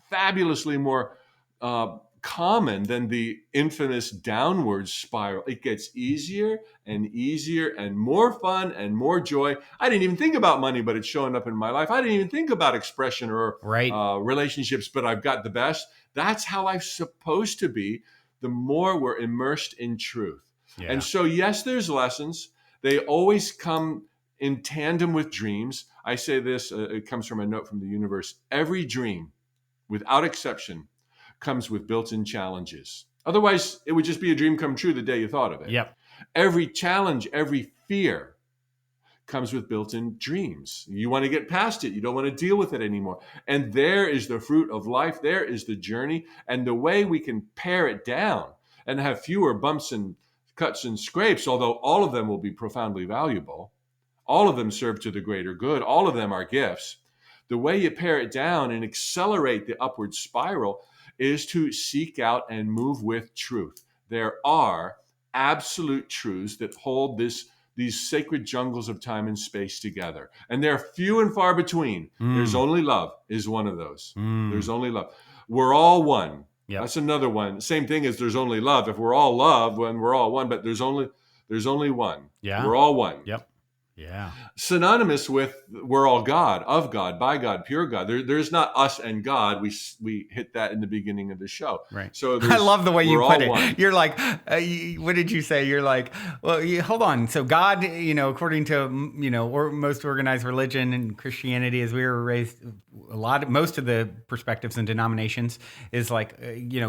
Speaker 2: fabulously more common than the infamous downward spiral. It gets easier and easier and more fun and more joy. I didn't even think about money, but it's showing up in my life. I didn't even think about expression or relationships, but I've got the best. That's how life's supposed to be, the more we're immersed in truth. Yeah. And so, yes, there's lessons. They always come in tandem with dreams. I say this, it comes from a note from the universe. Every dream, without exception, comes with built-in challenges. Otherwise, it would just be a dream come true the day you thought of it.
Speaker 1: Yep.
Speaker 2: Every challenge, every fear comes with built-in dreams. You want to get past it. You don't want to deal with it anymore. And there is the fruit of life. There is the journey. And the way we can pare it down and have fewer bumps and cuts and scrapes, although all of them will be profoundly valuable. All of them serve to the greater good. All of them are gifts. The way you pare it down and accelerate the upward spiral is to seek out and move with truth. There are absolute truths that hold these sacred jungles of time and space together. And they're few and far between. There's only love is one of those. There's only love. We're all one. Yep. That's another one. Same thing as there's only love. If we're all love, when we're all one, but there's only one.
Speaker 1: Yeah.
Speaker 2: We're all one.
Speaker 1: Yep. Yeah.
Speaker 2: Synonymous with we're all God, of God, by God, pure God. There's not us and God. We hit that in the beginning of the show.
Speaker 1: Right.
Speaker 2: So
Speaker 1: I love the way you put it.
Speaker 2: One.
Speaker 1: You're like, what did you say? You're like, well, hold on. So God, according to, or most organized religion and Christianity, as we were raised, most of the perspectives and denominations is like,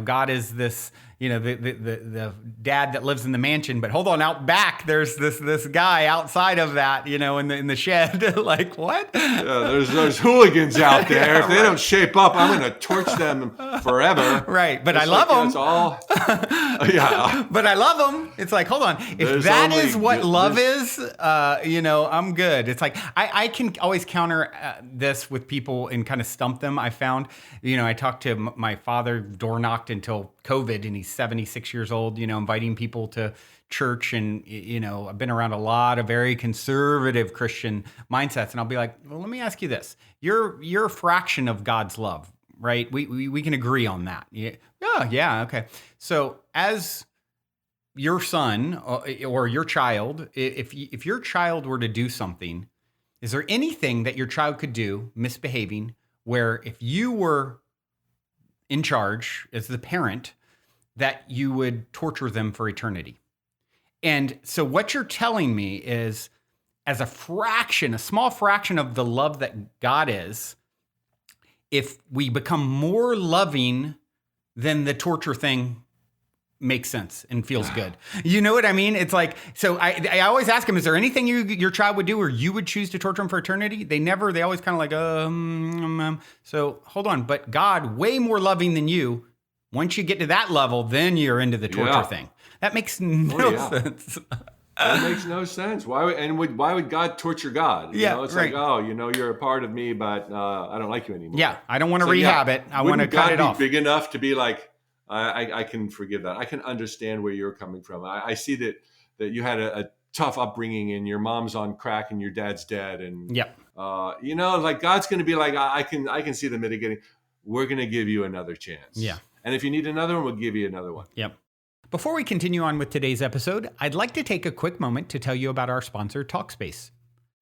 Speaker 1: God is this, the dad that lives in the mansion, but hold on, out back there's this guy outside of that, in the shed. Like, what?
Speaker 2: Yeah, there's those hooligans out there.
Speaker 1: Yeah,
Speaker 2: if they don't shape up, I'm going to torch them forever.
Speaker 1: Right, but
Speaker 2: It's
Speaker 1: I love them.
Speaker 2: That's all. Yeah.
Speaker 1: But I love them. It's like, hold on. If
Speaker 2: There's
Speaker 1: that
Speaker 2: only
Speaker 1: is what
Speaker 2: good-
Speaker 1: love
Speaker 2: there's-
Speaker 1: is, I'm good. It's like, I can always counter this with people and kind of stump them. I found, I talked to my father, door knocked until COVID, and he's 76 years old, inviting people to church. And, I've been around a lot of very conservative Christian mindsets. And I'll be like, well, let me ask you this. You're a fraction of God's love, right? We can agree on that. Yeah. Okay. So as your son or your child, if your child were to do something, is there anything that your child could do misbehaving where if you were in charge as the parent, that you would torture them for eternity? And so what you're telling me is, as a small fraction of the love that God is, if we become more loving, then the torture thing makes sense and feels good. You know what I mean? It's like, so I always ask him, is there anything your child would do or you would choose to torture him for eternity? They always kind of like, so hold on. But God, way more loving than you. Once you get to that level, then you're into the torture thing. That makes no sense.
Speaker 2: That makes no sense. Why would God torture God? It's
Speaker 1: right.
Speaker 2: like, you're a part of me, but I don't like you anymore.
Speaker 1: Yeah, I don't want to rehab it. I want to cut it off.
Speaker 2: Big enough to be like, I can forgive that. I can understand where you're coming from. I see that you had a tough upbringing and your mom's on crack and your dad's dead. And, like God's going to be like, I can see the mitigating. We're going to give you another chance.
Speaker 1: Yeah.
Speaker 2: And if you need another one, we'll give you another one.
Speaker 1: Yep. Before we continue on with today's episode, I'd like to take a quick moment to tell you about our sponsor, Talkspace.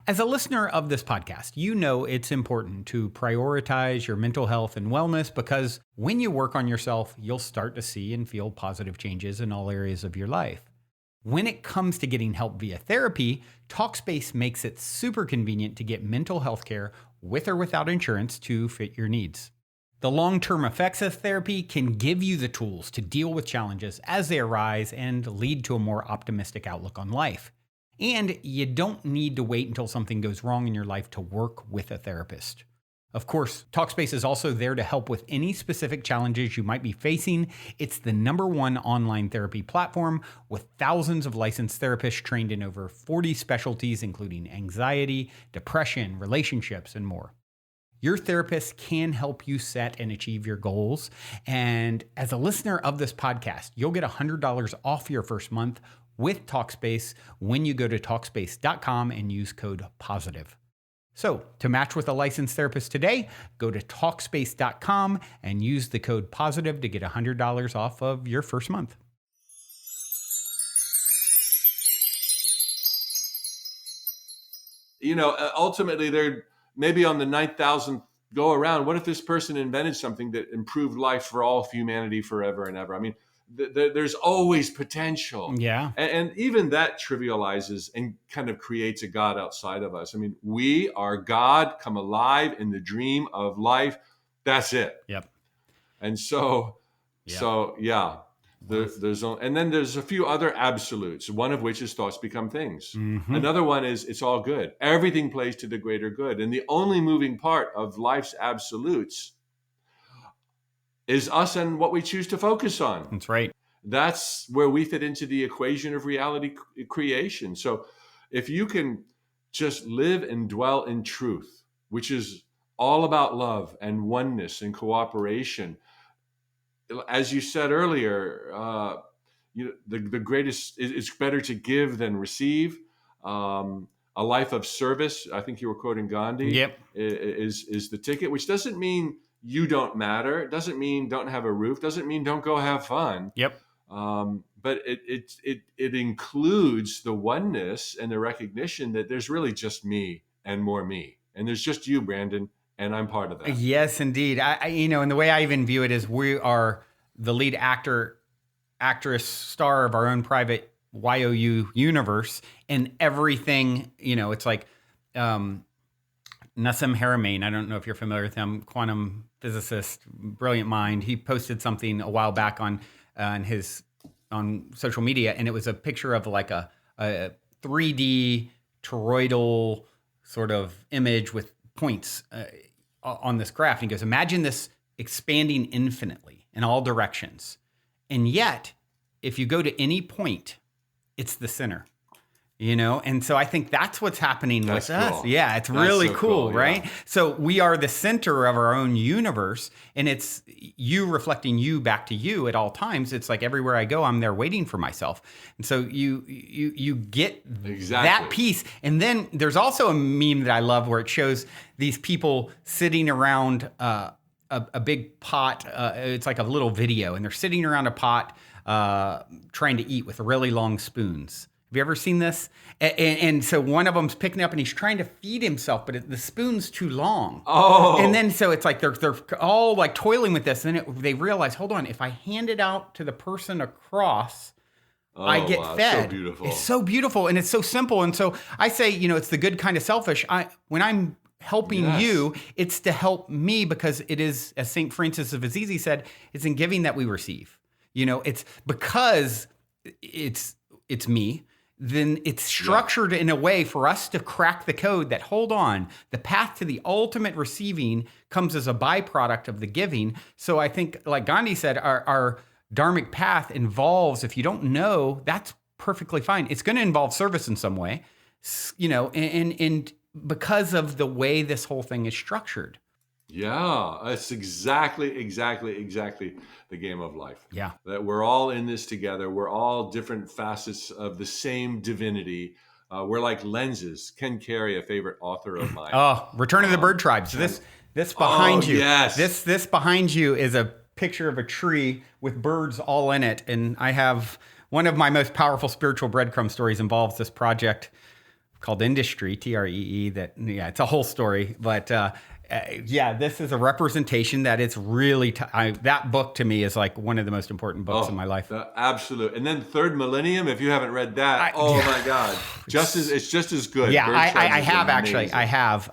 Speaker 1: As a listener of this podcast, you know it's important to prioritize your mental health and wellness, because when you work on yourself, you'll start to see and feel positive changes in all areas of your life. When it comes to getting help via therapy, Talkspace makes it super convenient to get mental health care with or without insurance to fit your needs. The long-term effects of therapy can give you the tools to deal with challenges as they arise and lead to a more optimistic outlook on life. And you don't need to wait until something goes wrong in your life to work with a therapist. Of course, Talkspace is also there to help with any specific challenges you might be facing. It's the #1 online therapy platform with thousands of licensed therapists trained in over 40 specialties, including anxiety, depression, relationships, and more. Your therapist can help you set and achieve your goals. And as a listener of this podcast, you'll get $100 off your first month with Talkspace when you go to Talkspace.com and use code POSITIVE. So to match with a licensed therapist today, go to Talkspace.com and use the code POSITIVE to get $100 off of your first month.
Speaker 2: Ultimately, they're maybe on the 9,000th go around. What if this person invented something that improved life for all of humanity forever and ever? I mean, there's always potential.
Speaker 1: Yeah.
Speaker 2: And even that trivializes and kind of creates a God outside of us. I mean, we are God come alive in the dream of life. That's it.
Speaker 1: Yep.
Speaker 2: And and then there's a few other absolutes, one of which is thoughts become things.
Speaker 1: Mm-hmm.
Speaker 2: Another one is it's all good. Everything plays to the greater good. And the only moving part of life's absolutes is us and what we choose to focus on.
Speaker 1: That's right.
Speaker 2: That's where we fit into the equation of reality creation. So if you can just live and dwell in truth, which is all about love and oneness and cooperation, as you said earlier, the greatest, it's better to give than receive. A life of service, I think you were quoting Gandhi,
Speaker 1: Yep.
Speaker 2: is the ticket, which doesn't mean you don't matter. It doesn't mean don't have a roof. Doesn't mean don't go have fun.
Speaker 1: Yep.
Speaker 2: But it includes the oneness and the recognition that there's really just me and more me. And there's just you, Brandon, and I'm part of that.
Speaker 1: Yes, indeed. And the way I even view it is we are the lead actress, star of our own private youniverse, and everything, it's like Nassim Haramein. I don't know if you're familiar with him, quantum physicist, brilliant mind. He posted something a while back on on social media, and it was a picture of like a 3D toroidal sort of image with points on this graph. And he goes, imagine this expanding infinitely in all directions. And yet, if you go to any point, it's the center. And so I think that's what's happening with us. Yeah, it's really so cool, right? Yeah. So we are the center of our own universe, and it's you reflecting you back to you at all times. It's like everywhere I go, I'm there waiting for myself. And so you get that piece. And then there's also a meme that I love where it shows these people sitting around a big pot. It's like a little video, and they're sitting around a pot trying to eat with really long spoons. Have you ever seen this? And so one of them's picking up and he's trying to feed himself, but the spoon's too long.
Speaker 2: Oh.
Speaker 1: And then so it's like they're all like toiling with this. And then they realize, hold on, if I hand it out to the person across, I get fed.
Speaker 2: So beautiful.
Speaker 1: It's so beautiful and it's so simple. And so I say, it's the good kind of selfish. When I'm helping you, it's to help me, because it is, as St. Francis of Assisi said, it's in giving that we receive. It's because it's me. Then it's structured in a way for us to crack the code that, hold on, the path to the ultimate receiving comes as a byproduct of the giving. So I think, like Gandhi said, our dharmic path involves, if you don't know, that's perfectly fine. It's going to involve service in some way, and because of the way this whole thing is structured.
Speaker 2: Yeah, it's exactly the game of life.
Speaker 1: Yeah.
Speaker 2: That we're all in this together. We're all different facets of the same divinity. We're like lenses. Ken Carey, a favorite author of mine.
Speaker 1: Oh, Return of the Bird Tribe. So this behind you.
Speaker 2: Yes.
Speaker 1: This behind you is a picture of a tree with birds all in it. And I have one of my most powerful spiritual breadcrumb stories involves this project called Industry, TREE, it's a whole story. But this is a representation that it's really, that book to me is like one of the most important books in my life.
Speaker 2: Absolutely. And then Third Millennium, if you haven't read that, my God. It's just as good.
Speaker 1: Yeah, I have actually. I have.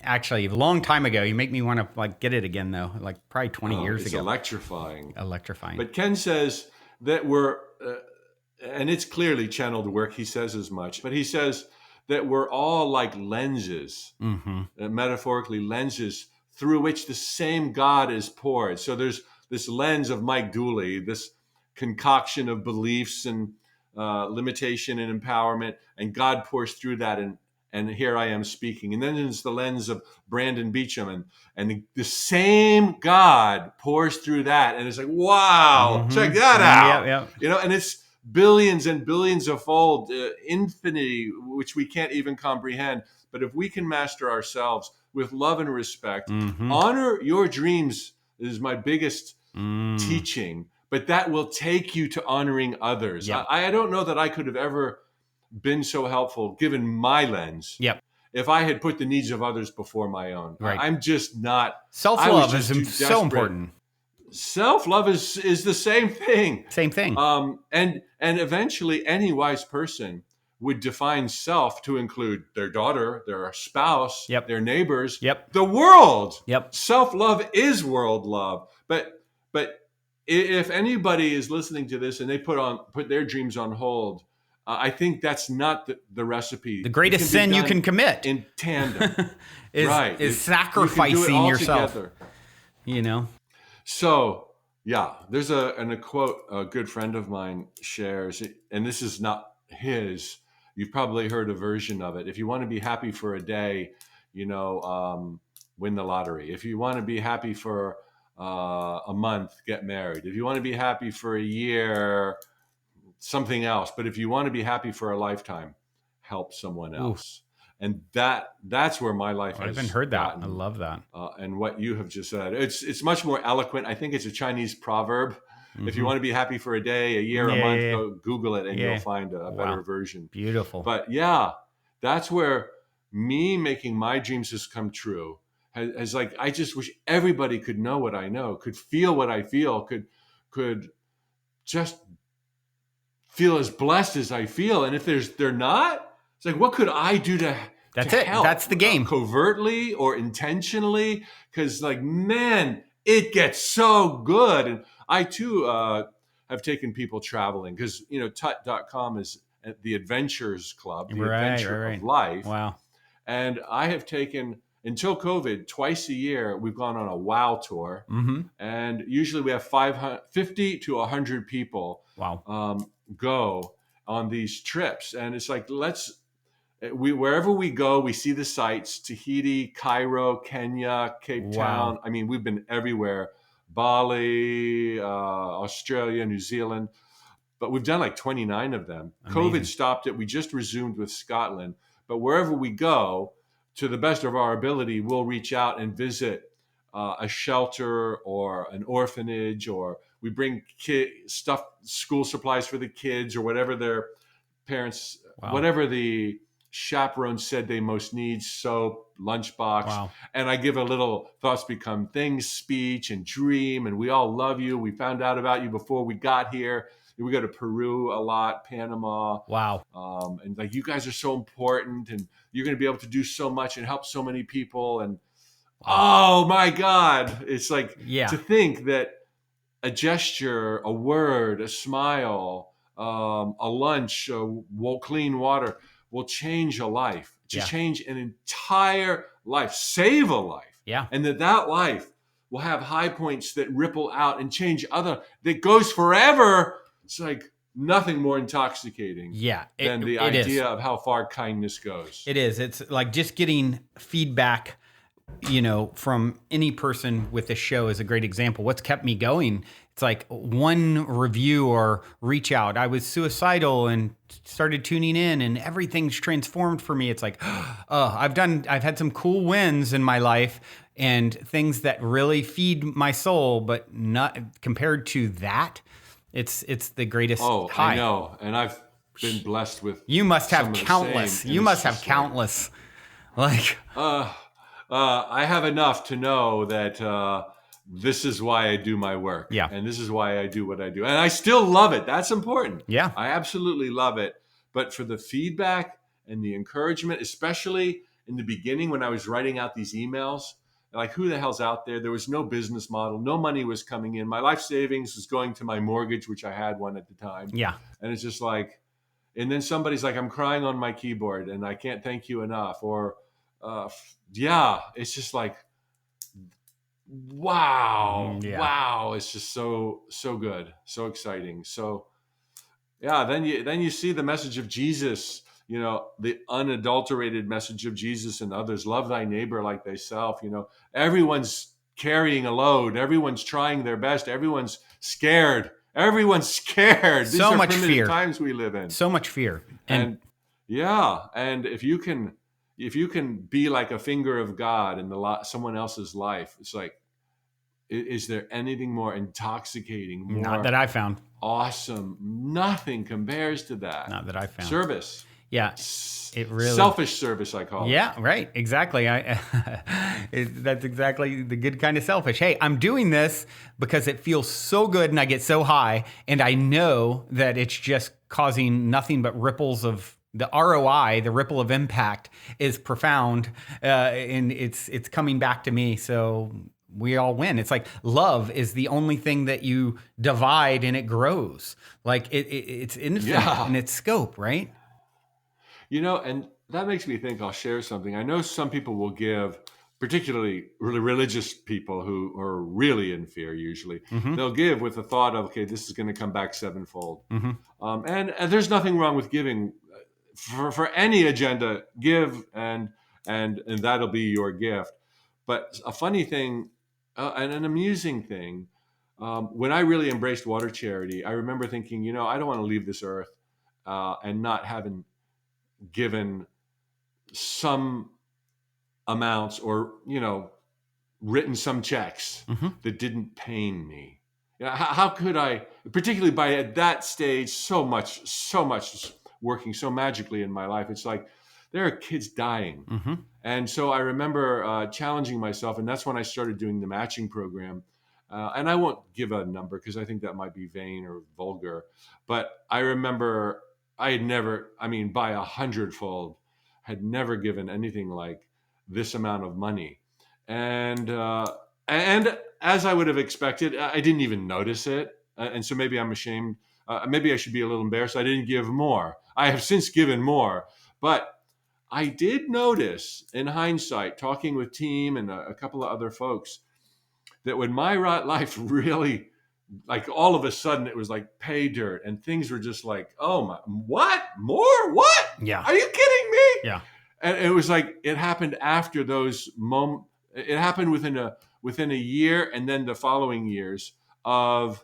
Speaker 1: Actually, a long time ago. You make me want to get it again though, like probably 20 years ago.
Speaker 2: Electrifying.
Speaker 1: But
Speaker 2: Ken says that we're, and it's clearly channeled work, he says as much, but he says that we're all like lenses, metaphorically lenses through which the same God is poured. So there's this lens of Mike Dooley, this concoction of beliefs and limitation and empowerment, and God pours through that, and here I am speaking. And then there's the lens of Brandon Beecham, and the same God pours through that, and it's like, wow, check that out.
Speaker 1: Yeah.
Speaker 2: And it's billions and billions of fold, infinity, which we can't even comprehend. But if we can master ourselves with love and respect, honor your dreams is my biggest teaching, but that will take you to honoring others.
Speaker 1: Yep.
Speaker 2: I don't know that I could have ever been so helpful, given my lens, if I had put the needs of others before my own.
Speaker 1: Right.
Speaker 2: I'm just not.
Speaker 1: Self-love is so important.
Speaker 2: Self-love is the same thing.
Speaker 1: Same thing.
Speaker 2: And eventually any wise person would define self to include their daughter, their spouse, their neighbors, the world. Self-love is world love. But if anybody is listening to this and they put their dreams on hold, I think that's not the recipe.
Speaker 1: The greatest sin you can commit
Speaker 2: in tandem
Speaker 1: is sacrificing yourself.
Speaker 2: Together. So, there's a quote a good friend of mine shares, and this is not his. You've probably heard a version of it. If you want to be happy for a day, win the lottery. If you want to be happy for a month, get married. If you want to be happy for a year, something else. But if you want to be happy for a lifetime, help someone else. Ooh. And that's where my life has
Speaker 1: I haven't heard that.
Speaker 2: gotten.
Speaker 1: I love that.
Speaker 2: And what you have just said, it's much more eloquent. I think it's a Chinese proverb. If you want to be happy for a day, a year, a month, go Google it and you'll find a better version.
Speaker 1: Beautiful.
Speaker 2: But that's where me making my dreams has come true. Has like, I just wish everybody could know what I know, could feel what I feel, could just feel as blessed as I feel. And if they're not, it's like, what could I do to help?
Speaker 1: That's the game.
Speaker 2: Covertly or intentionally? Because man, it gets so good. And I too have taken people traveling because, tut.com is the adventures club, the
Speaker 1: Right,
Speaker 2: adventure
Speaker 1: right,
Speaker 2: of
Speaker 1: right.
Speaker 2: life.
Speaker 1: Wow.
Speaker 2: And I have taken, until COVID, twice a year, we've gone on a wow tour.
Speaker 1: Mm-hmm.
Speaker 2: And usually we have 50 to 100 people
Speaker 1: Wow.
Speaker 2: go on these trips. And it's like, wherever we go, we see the sights: Tahiti, Cairo, Kenya, Cape
Speaker 1: Wow.
Speaker 2: Town. I mean, we've been everywhere. Bali, Australia, New Zealand. But we've done like 29 of them.
Speaker 1: Amazing.
Speaker 2: COVID stopped it. We just resumed with Scotland. But wherever we go, to the best of our ability, we'll reach out and visit a shelter or an orphanage, or we bring school supplies for the kids, or whatever their parents,
Speaker 1: Wow.
Speaker 2: whatever the chaperone said they most need: soap, lunchbox.
Speaker 1: Wow.
Speaker 2: And I give a little thoughts become things speech and dream. And we all love you. We found out about you before we got here. We go to Peru a lot, Panama.
Speaker 1: Wow.
Speaker 2: And like, you guys are so important, and you're going to be able to do so much and help so many people. And oh my God, it's like,
Speaker 1: Yeah.
Speaker 2: to think that a gesture, a word, a smile, a lunch, clean water will change a life, to
Speaker 1: Yeah.
Speaker 2: change an entire life, save a life.
Speaker 1: Yeah.
Speaker 2: And that life will have high points that ripple out and change that goes forever. It's like nothing more intoxicating than the idea of how far kindness goes.
Speaker 1: It is. It's like just getting feedback, from any person with this show is a great example. What's kept me going? It's like one review or reach out. I was suicidal and started tuning in, and everything's transformed for me. It's like, I've had some cool wins in my life and things that really feed my soul, but not compared to that. It's the greatest high.
Speaker 2: I know. And I've been blessed with.
Speaker 1: You must have countless. You must have countless.
Speaker 2: I have enough to know that this is why I do my work.
Speaker 1: Yeah.
Speaker 2: And this is why I do what I do. And I still love it. That's important.
Speaker 1: Yeah.
Speaker 2: I absolutely love it. But for the feedback and the encouragement, especially in the beginning when I was writing out these emails, like, who the hell's out there? There was no business model. No money was coming in. My life savings was going to my mortgage, which I had one at the time.
Speaker 1: Yeah.
Speaker 2: And it's just like, and then somebody's like, I'm crying on my keyboard and I can't thank you enough. Or, it's just like, wow.
Speaker 1: Yeah.
Speaker 2: Wow. It's just so good. So exciting. So yeah, then you see the message of Jesus, the unadulterated message of Jesus and others. Love thy neighbor like thyself. Everyone's carrying a load. Everyone's trying their best. Everyone's scared. These
Speaker 1: So
Speaker 2: are
Speaker 1: much
Speaker 2: primitive
Speaker 1: fear.
Speaker 2: times we live in.
Speaker 1: So much fear.
Speaker 2: And if you can be like a finger of God in someone else's life, it's like, is there anything more intoxicating?
Speaker 1: Not that I found.
Speaker 2: Awesome. Nothing compares to that.
Speaker 1: Not that I found.
Speaker 2: Service.
Speaker 1: Yeah. It really.
Speaker 2: Selfish service, I call it.
Speaker 1: Yeah, right. Exactly. That's exactly the good kind of selfish. Hey, I'm doing this because it feels so good and I get so high, and I know that it's just causing nothing but ripples of the ROI, the ripple of impact is profound, and it's coming back to me. So we all win. It's like love is the only thing that you divide and it grows. Like it's infinite in its scope, right?
Speaker 2: And that makes me think, I'll share something. I know some people will give, particularly really religious people who are really in fear usually, they'll give with the thought of, okay, this is going to come back sevenfold. And there's nothing wrong with giving for any agenda. Give and that'll be your gift. But a funny thing, and an amusing thing, when I really embraced water charity, I remember thinking, I don't want to leave this earth and not having given some amounts or, written some checks that didn't pain me. How could I, particularly by at that stage, so much working so magically in my life. It's like there are kids dying. And so I remember challenging myself, and that's when I started doing the matching program. And I won't give a number because I think that might be vain or vulgar. But I remember I had never, by 100-fold, had never given anything like this amount of money. And as I would have expected, I didn't even notice it. and so maybe I'm ashamed. Maybe I should be a little embarrassed. I didn't give more. I have since given more, but I did notice in hindsight, talking with team and a couple of other folks, that when my life really, like all of a sudden it was like pay dirt and things were just like, oh my, what? More? What?
Speaker 1: Yeah.
Speaker 2: Are you kidding me?
Speaker 1: Yeah.
Speaker 2: And it was like, it happened after those moments. It happened within a year and then the following years of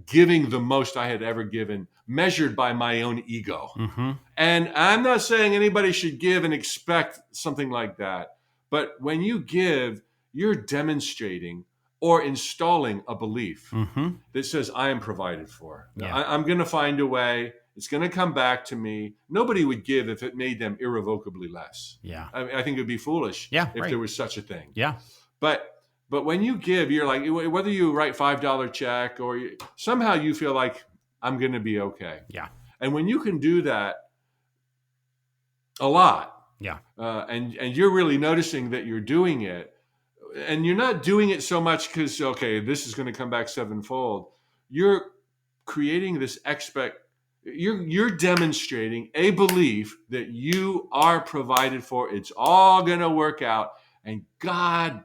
Speaker 2: giving the most I had ever given, measured by my own ego.
Speaker 1: Mm-hmm.
Speaker 2: And I'm not saying anybody should give and expect something like that. But when you give, you're demonstrating or installing a belief that says, I am provided for.
Speaker 1: Yeah.
Speaker 2: I'm going to find a way. It's going to come back to me. Nobody would give if it made them irrevocably less.
Speaker 1: Yeah.
Speaker 2: I think it would be foolish if there was such a thing.
Speaker 1: Yeah.
Speaker 2: But when you give, you're like, whether you write $5 check or somehow you feel like I'm going to be okay.
Speaker 1: Yeah.
Speaker 2: And when you can do that a lot,
Speaker 1: yeah,
Speaker 2: and you're really noticing that you're doing it, and you're not doing it so much because, okay, this is going to come back sevenfold. You're creating this you're demonstrating a belief that you are provided for. It's all going to work out. And God,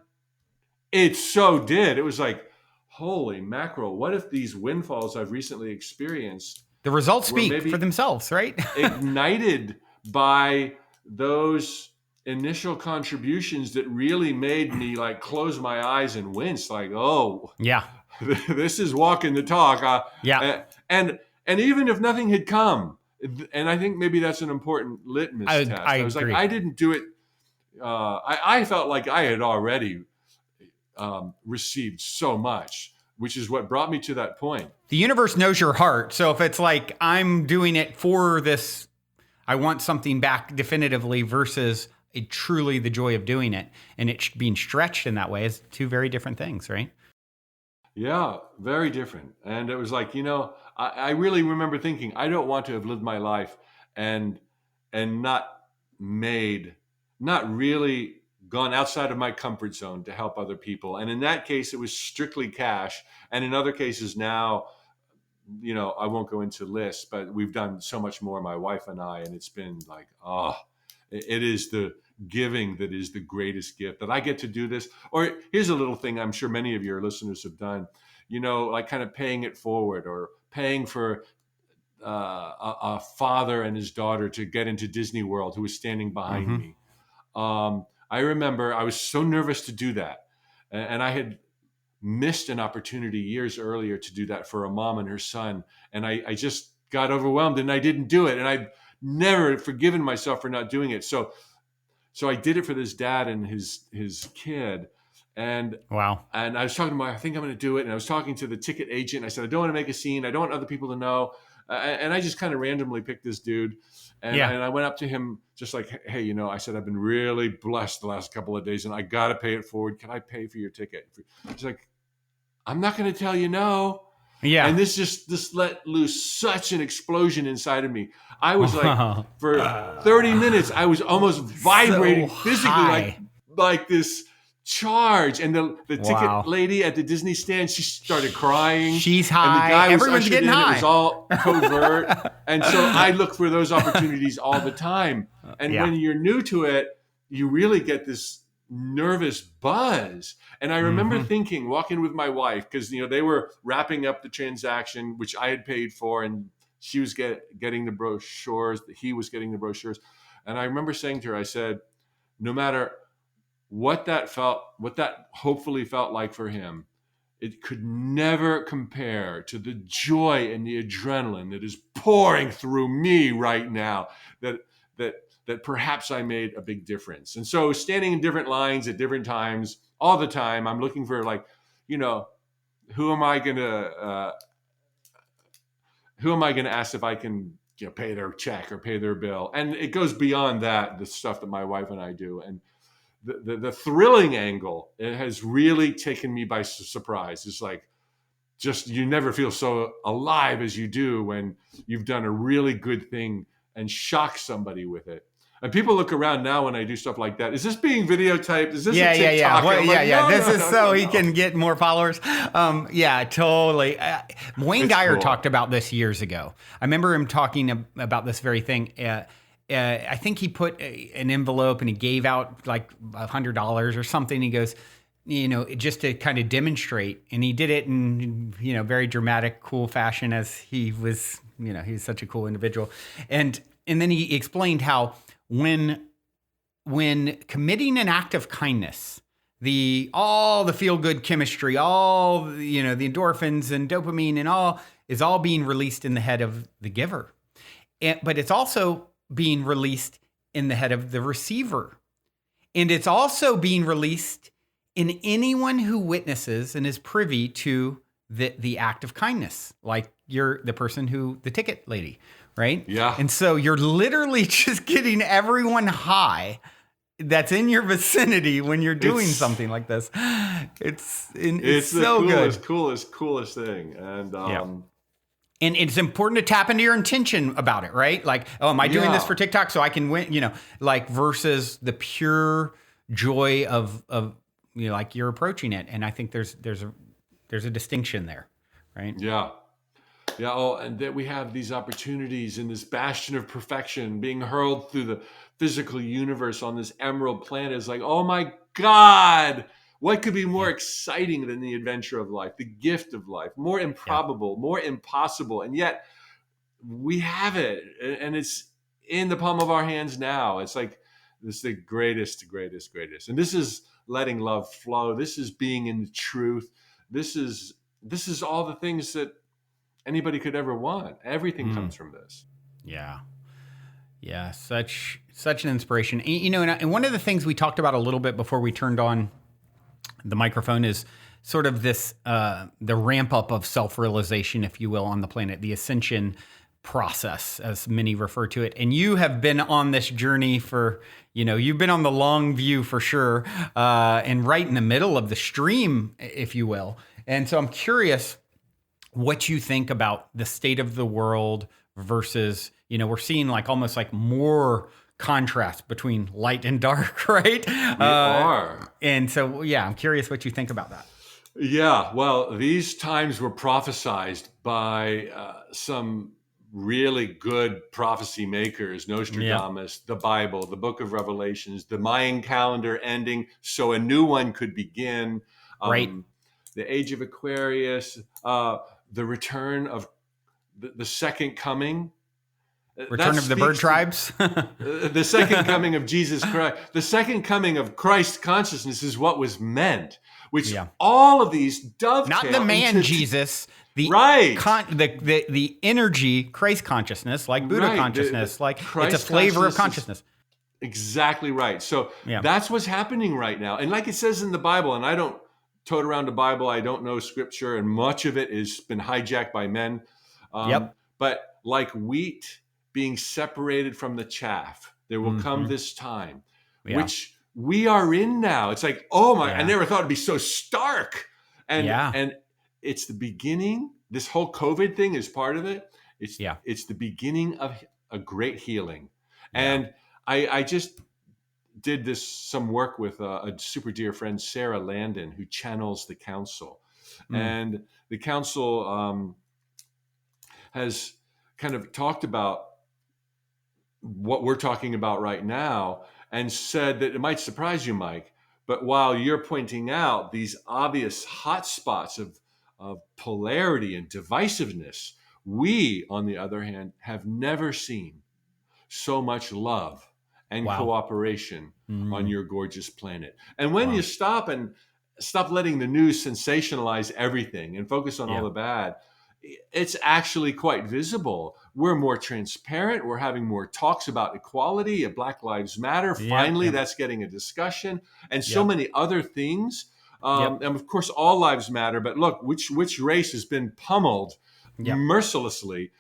Speaker 2: it so did. It was like, holy mackerel, what if these windfalls I've recently experienced,
Speaker 1: the results speak for themselves, right?
Speaker 2: ignited by those initial contributions that really made me like close my eyes and wince, like, oh,
Speaker 1: yeah,
Speaker 2: this is walking the talk. And even if nothing had come, and I think maybe that's an important litmus test. I was
Speaker 1: agree.
Speaker 2: Like, I didn't do it. I felt like I had already received so much, which is what brought me to that point.
Speaker 1: The universe knows your heart. So if it's like, I'm doing it for this, I want something back definitively versus truly the joy of doing it, and it being stretched in that way is two very different things, right?
Speaker 2: Yeah, very different. And it was like, I really remember thinking, I don't want to have lived my life and not really gone outside of my comfort zone to help other people. And in that case, it was strictly cash. And in other cases now, I won't go into lists, but we've done so much more, my wife and I, and it's been like, it is the giving that is the greatest gift, that I get to do this. Or here's a little thing I'm sure many of your listeners have done, like kind of paying it forward, or paying for a father and his daughter to get into Disney World who was standing behind me. I remember I was so nervous to do that. And I had missed an opportunity years earlier to do that for a mom and her son. And I just got overwhelmed and I didn't do it. And I've never forgiven myself for not doing it. So I did it for this dad and his kid. And
Speaker 1: wow.
Speaker 2: And I was talking to him, I think I'm going to do it. And I was talking to the ticket agent. I said, I don't want to make a scene. I don't want other people to know. And I just kind of randomly picked this dude. And I went up to him just like, hey, I said, I've been really blessed the last couple of days and I got to pay it forward. Can I pay for your ticket? He's like, I'm not going to tell you no.
Speaker 1: Yeah.
Speaker 2: And this let loose such an explosion inside of me. I was like, for 30 minutes, I was almost vibrating
Speaker 1: so
Speaker 2: physically, like this charge. And the ticket lady at the Disney stand, she started crying.
Speaker 1: She's high.
Speaker 2: And the guy
Speaker 1: Everyone's getting high.
Speaker 2: It was all covert. And so I look for those opportunities all the time. And when you're new to it, you really get this nervous buzz. And I remember thinking, walking with my wife, because they were wrapping up the transaction, which I had paid for, and she was getting the brochures, he was getting the brochures. And I remember saying to her, I said, no matter what that hopefully felt like for him, it could never compare to the joy and the adrenaline that is pouring through me right now, that perhaps I made a big difference. And so standing in different lines at different times, all the time, I'm looking for who am I going to ask if I can pay their check or pay their bill? And it goes beyond that, the stuff that my wife and I do. And the thrilling angle, it has really taken me by surprise. It's like, you never feel so alive as you do when you've done a really good thing and shocked somebody with it. And people look around now when I do stuff like that. Is this being videotaped? Is this a
Speaker 1: Yeah.
Speaker 2: TikTok?
Speaker 1: Well,
Speaker 2: Like,
Speaker 1: yeah.
Speaker 2: no,
Speaker 1: This
Speaker 2: no,
Speaker 1: is
Speaker 2: no,
Speaker 1: so
Speaker 2: no,
Speaker 1: he
Speaker 2: no.
Speaker 1: can get more followers. Yeah, totally. Wayne
Speaker 2: It's
Speaker 1: Geyer
Speaker 2: cool.
Speaker 1: talked about this years ago. I remember him talking about this very thing. I think he put an envelope and he gave out like $100 or something. He goes, just to kind of demonstrate. And he did it in, very dramatic, cool fashion as he was, he's such a cool individual. And then he explained how when committing an act of kindness, all the feel good chemistry, all the endorphins and dopamine and all is all being released in the head of the giver, but it's also being released in the head of the receiver, and it's also being released in anyone who witnesses and is privy to the act of kindness, like you're the person the ticket lady, right?
Speaker 2: Yeah.
Speaker 1: And so you're literally just getting everyone high that's in your vicinity when you're doing something like this. It's so good.
Speaker 2: Coolest thing. And
Speaker 1: and it's important to tap into your intention about it, right? Like, oh, am I doing this for TikTok so I can win? Like versus the pure joy of like you're approaching it. And I think there's a distinction there, right?
Speaker 2: Yeah. Yeah. Oh, and that we have these opportunities in this bastion of perfection being hurled through the physical universe on this emerald planet. Is like, oh my God, what could be more exciting than the adventure of life, the gift of life, more improbable, more impossible. And yet we have it, and it's in the palm of our hands now. It's like, this is the greatest. And this is letting love flow. This is being in the truth. This is all the things that anybody could ever want. Everything comes from this.
Speaker 1: Yeah, such an inspiration. And one of the things we talked about a little bit before we turned on the microphone is sort of this the ramp up of self-realization, if you will, on the planet, the ascension process, as many refer to it. And you have been on this journey for, you've been on the long view for sure, and right in the middle of the stream, if you will. And so I'm curious what you think about the state of the world versus, we're seeing like almost like more contrast between light and dark, right?
Speaker 2: We are.
Speaker 1: And so, I'm curious what you think about that.
Speaker 2: Yeah, well, these times were prophesized by some really good prophecy makers, Nostradamus, the Bible, the book of Revelations, the Mayan calendar ending so a new one could begin.
Speaker 1: Right.
Speaker 2: The age of Aquarius, the return of the second coming.
Speaker 1: Return of the bird tribes.
Speaker 2: The second coming of Jesus Christ. The second coming of Christ consciousness is what was meant, which all of these dovetail.
Speaker 1: Not the man Jesus. The the energy, Christ consciousness, like Buddha consciousness, it's a flavor of consciousness.
Speaker 2: Exactly right. So that's what's happening right now. And like it says in the Bible, and I don't tote around the Bible, I don't know scripture, and much of it has been hijacked by men. But like wheat being separated from the chaff, there will come this time, which we are in now. It's like, oh my, I never thought it'd be so stark. And it's the beginning. This whole COVID thing is part of it. It's the beginning of a great healing. And I just did some work with a super dear friend, Sarah Landon, who channels the council. And the council has kind of talked about what we're talking about right now and said that it might surprise you, Mike, but while you're pointing out these obvious hot spots of polarity and divisiveness, we, on the other hand, have never seen so much love and cooperation on your gorgeous planet. And when you stop letting the news sensationalize everything and focus on all the bad, it's actually quite visible. We're more transparent. We're having more talks about equality, Black Lives Matter. Finally, that's getting a discussion, and so many other things. And of course, all lives matter. But look, which race has been pummeled mercilessly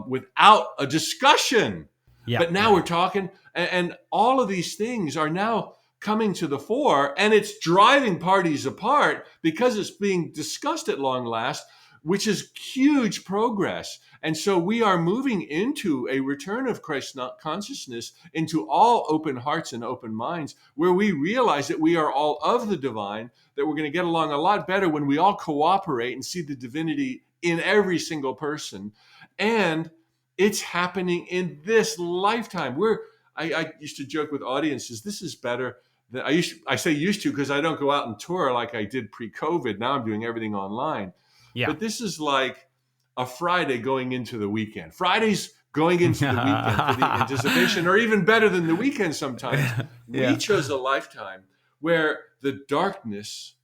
Speaker 2: without a discussion? But now we're talking, and all of these things are now coming to the fore, and it's driving parties apart because it's being discussed at long last. which is huge progress. And so we are moving into a return of Christ consciousness into all open hearts and open minds, where we realize that we are all of the divine, that we're going to get along a lot better when we all cooperate and see the divinity in every single person. And it's happening in this lifetime. I used to joke with audiences, this is better than I say used to because I don't go out and tour like I did pre-COVID. Now I'm doing everything online.
Speaker 1: Yeah.
Speaker 2: But this is like a Friday going into the weekend. Fridays going into the weekend for the anticipation, or even better than the weekend sometimes.
Speaker 1: Yeah.
Speaker 2: We chose a lifetime where the darkness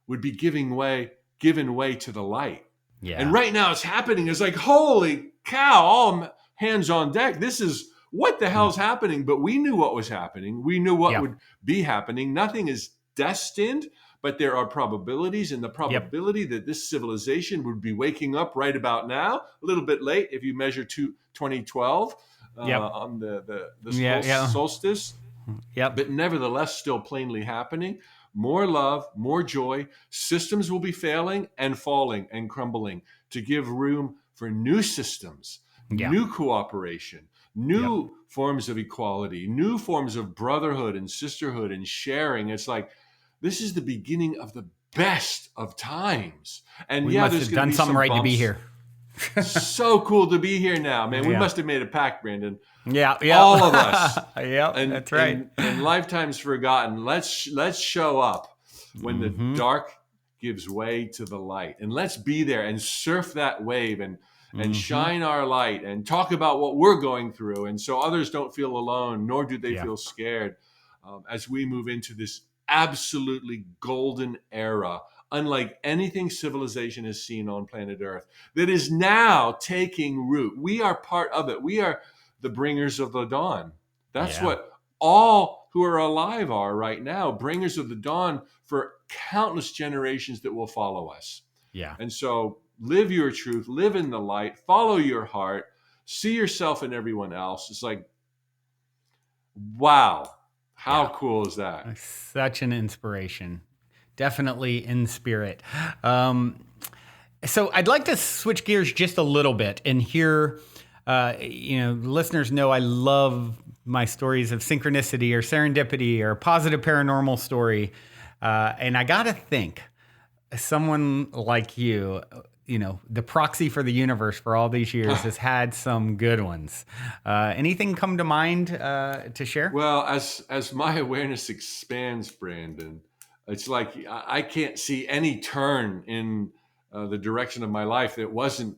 Speaker 2: would be given way to the light.
Speaker 1: Yeah.
Speaker 2: And right now it's happening. It's like, holy cow, all hands on deck. This is what the hell's happening? But we knew what was happening. We knew what would be happening. Nothing is destined, but there are probabilities, and the probability that this civilization would be waking up right about now, a little bit late if you measure 2012 on the solstice. But nevertheless, still plainly happening. More love, more joy. Systems will be failing and falling and crumbling to give room for new systems, new cooperation, new forms of equality, new forms of brotherhood and sisterhood and sharing. It's like, this is the beginning of the best of times. And
Speaker 1: we must have done something right to be here.
Speaker 2: So cool to be here now, man. We must have made a pact, Brandon.
Speaker 1: Yeah.
Speaker 2: All of us.
Speaker 1: And that's right.
Speaker 2: And lifetimes forgotten. Let's show up when the dark gives way to the light. And let's be there and surf that wave and shine our light and talk about what we're going through. And so others don't feel alone, nor do they feel scared as we move into this absolutely golden era, unlike anything civilization has seen on planet Earth, that is now taking root. We are part of it. We are the bringers of the dawn. That's what all who are alive are right now, bringers of the dawn for countless generations that will follow us.
Speaker 1: Yeah.
Speaker 2: And so live your truth, live in the light, follow your heart, see yourself and everyone else. It's like, wow. How cool is that?
Speaker 1: Such an inspiration. Definitely in spirit. So I'd like to switch gears just a little bit and hear, listeners know I love my stories of synchronicity or serendipity or positive paranormal story. And I got to think, someone like you, the proxy for the universe for all these years has had some good ones. Anything come to mind to share?
Speaker 2: Well, as my awareness expands, Brandon, it's like I can't see any turn in the direction of my life that wasn't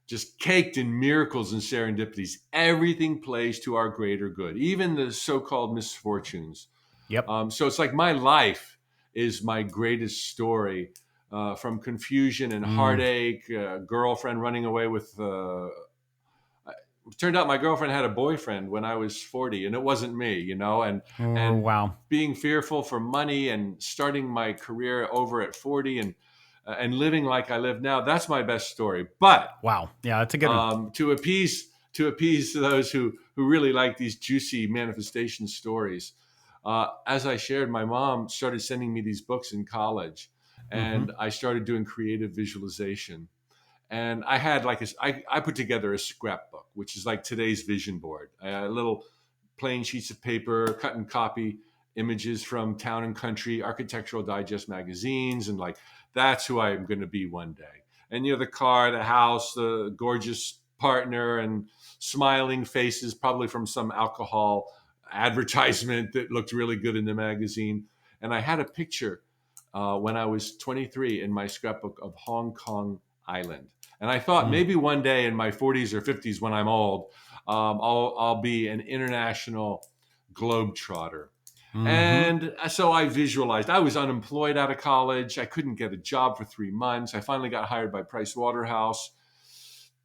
Speaker 2: just caked in miracles and serendipities. Everything plays to our greater good, even the so-called misfortunes.
Speaker 1: Yep.
Speaker 2: So it's like my life is my greatest story. From confusion and heartache, girlfriend running away with. It turned out my girlfriend had a boyfriend when I was 40, and it wasn't me, and
Speaker 1: wow,
Speaker 2: being fearful for money and starting my career over at 40 and living like I live now. That's my best story. But
Speaker 1: wow, yeah, that's a good one.
Speaker 2: To appease those who really like these juicy manifestation stories. As I shared, my mom started sending me these books in college. And I started doing creative visualization. And I had I put together a scrapbook, which is like today's vision board, little plain sheets of paper, cut and copy images from Town and Country, Architectural Digest magazines. And that's who I'm going to be one day. And, the car, the house, the gorgeous partner and smiling faces, probably from some alcohol advertisement that looked really good in the magazine. And I had a picture when I was 23 in my scrapbook of Hong Kong Island. And I thought maybe one day in my 40s or 50s when I'm old, I'll be an international globetrotter. And so I visualized. I was unemployed out of college. I couldn't get a job for 3 months. I finally got hired by Price Waterhouse.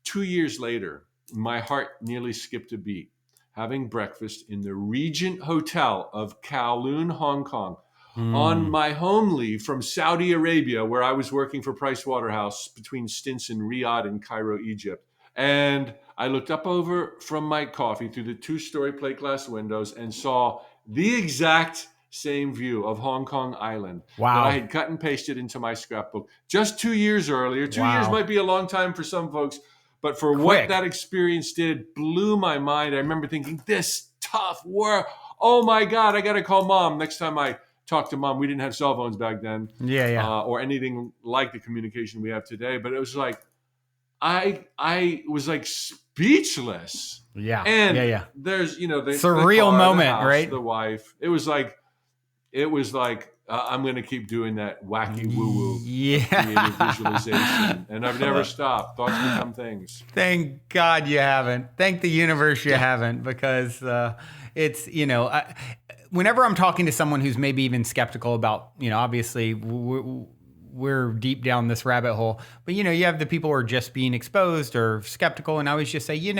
Speaker 2: 2 years later, my heart nearly skipped a beat, having breakfast in the Regent Hotel of Kowloon, Hong Kong, on my home leave from Saudi Arabia, where I was working for Price Waterhouse between stints in Riyadh and Cairo, Egypt. And I looked up over from my coffee through the 2-story plate glass windows and saw the exact same view of Hong Kong Island
Speaker 1: Wow.
Speaker 2: that I had cut and pasted into my scrapbook just 2 years earlier. 2 years
Speaker 1: Wow.
Speaker 2: might be a long time for some folks, but for
Speaker 1: Quick.
Speaker 2: what that experience did, blew my mind. I remember thinking, this tough work. Oh my God, I got to call Mom next time I talk to Mom. We didn't have cell phones back then, or anything like the communication we have today. But it was like, I was like speechless.
Speaker 1: Yeah.
Speaker 2: And there's, the
Speaker 1: surreal
Speaker 2: car,
Speaker 1: moment,
Speaker 2: the house,
Speaker 1: right?
Speaker 2: the wife. It was like, I'm going to keep doing that wacky woo-woo creative visualization. And I've never stopped. Thoughts become things.
Speaker 1: Thank God you haven't. Thank the universe you haven't, because it's, whenever I'm talking to someone who's maybe even skeptical about, obviously we're deep down this rabbit hole, but you have the people who are just being exposed or skeptical. And I always just say,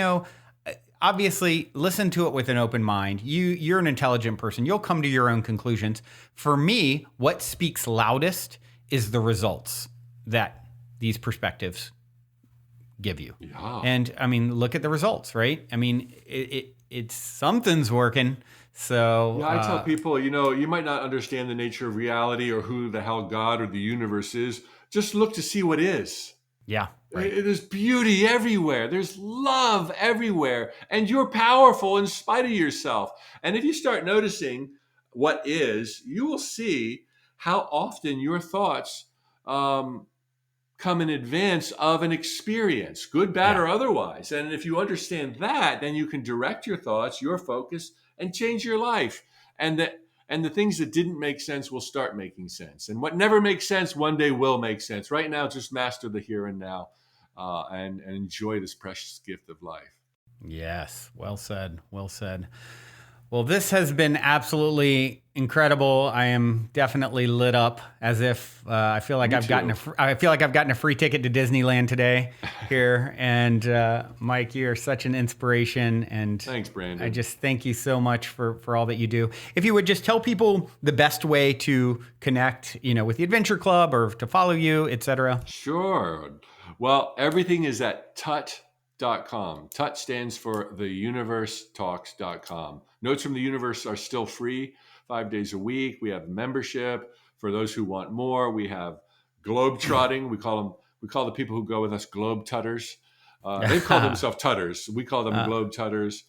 Speaker 1: obviously listen to it with an open mind. You're an intelligent person. You'll come to your own conclusions. For me, what speaks loudest is the results that these perspectives give you.
Speaker 2: Yeah.
Speaker 1: And I mean, look at the results, right? I mean, it's something's working. So
Speaker 2: yeah, I tell people, you might not understand the nature of reality or who the hell God or the universe is. Just look to see what is.
Speaker 1: Yeah. Right.
Speaker 2: There's beauty everywhere. There's love everywhere. And you're powerful in spite of yourself. And if you start noticing what is, you will see how often your thoughts come in advance of an experience, good, bad, or otherwise. And if you understand that, then you can direct your thoughts, your focus, and change your life. And the things that didn't make sense will start making sense. And what never makes sense one day will make sense. Right now, just master the here and now and enjoy this precious gift of life.
Speaker 1: Yes. Well said. Well said. Well, this has been absolutely incredible. I am definitely lit up, as if I feel like I've gotten a free ticket to Disneyland today here. And Mike, you are such an inspiration. And
Speaker 2: thanks, Brandon.
Speaker 1: I just thank you so much for all that you do. If you would just tell people the best way to connect, with the Adventure Club or to follow you, etc.
Speaker 2: Sure. Well, everything is at tuts.com. Tut stands for theuniversetalks.com. Notes from the Universe are still free 5 days a week. We have membership for those who want more. We have globe-trotting. We call the people who go with us globe-tutters. They call themselves tutters. We call them globe-tutters.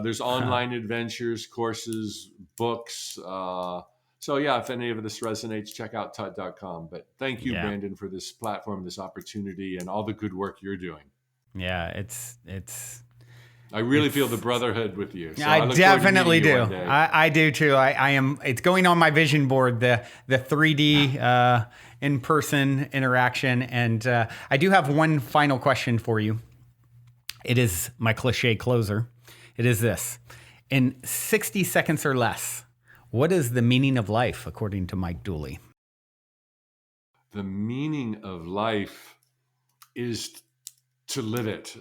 Speaker 2: There's online adventures, courses, books. So yeah, if any of this resonates, check out tut.com. But thank you, Brandon, for this platform, this opportunity, and all the good work you're doing.
Speaker 1: Yeah, it's
Speaker 2: I really feel the brotherhood with you. So
Speaker 1: I definitely do. I do too. I am. It's going on my vision board, the 3D in-person interaction. And I do have one final question for you. It is my cliche closer. It is this: in 60 seconds or less, what is the meaning of life, according to Mike Dooley?
Speaker 2: The meaning of life is to live it,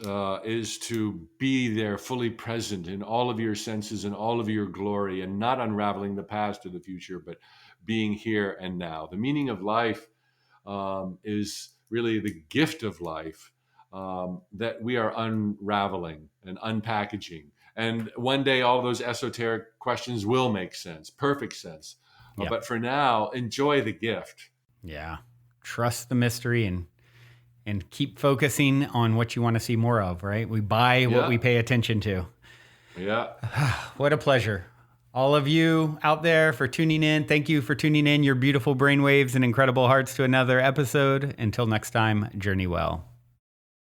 Speaker 2: is to be there fully present in all of your senses and all of your glory, and not unraveling the past or the future, but being here and now. The meaning of life is really the gift of life that we are unraveling and unpackaging. And one day, all those esoteric questions will make sense, perfect sense. But for now, enjoy the gift. Yeah.
Speaker 1: Trust the mystery and keep focusing on what you want to see more of, right? We buy what we pay attention to.
Speaker 2: Yeah.
Speaker 1: What a pleasure. All of you out there for tuning in. Thank you for tuning in your beautiful brainwaves and incredible hearts to another episode. Until next time, journey well.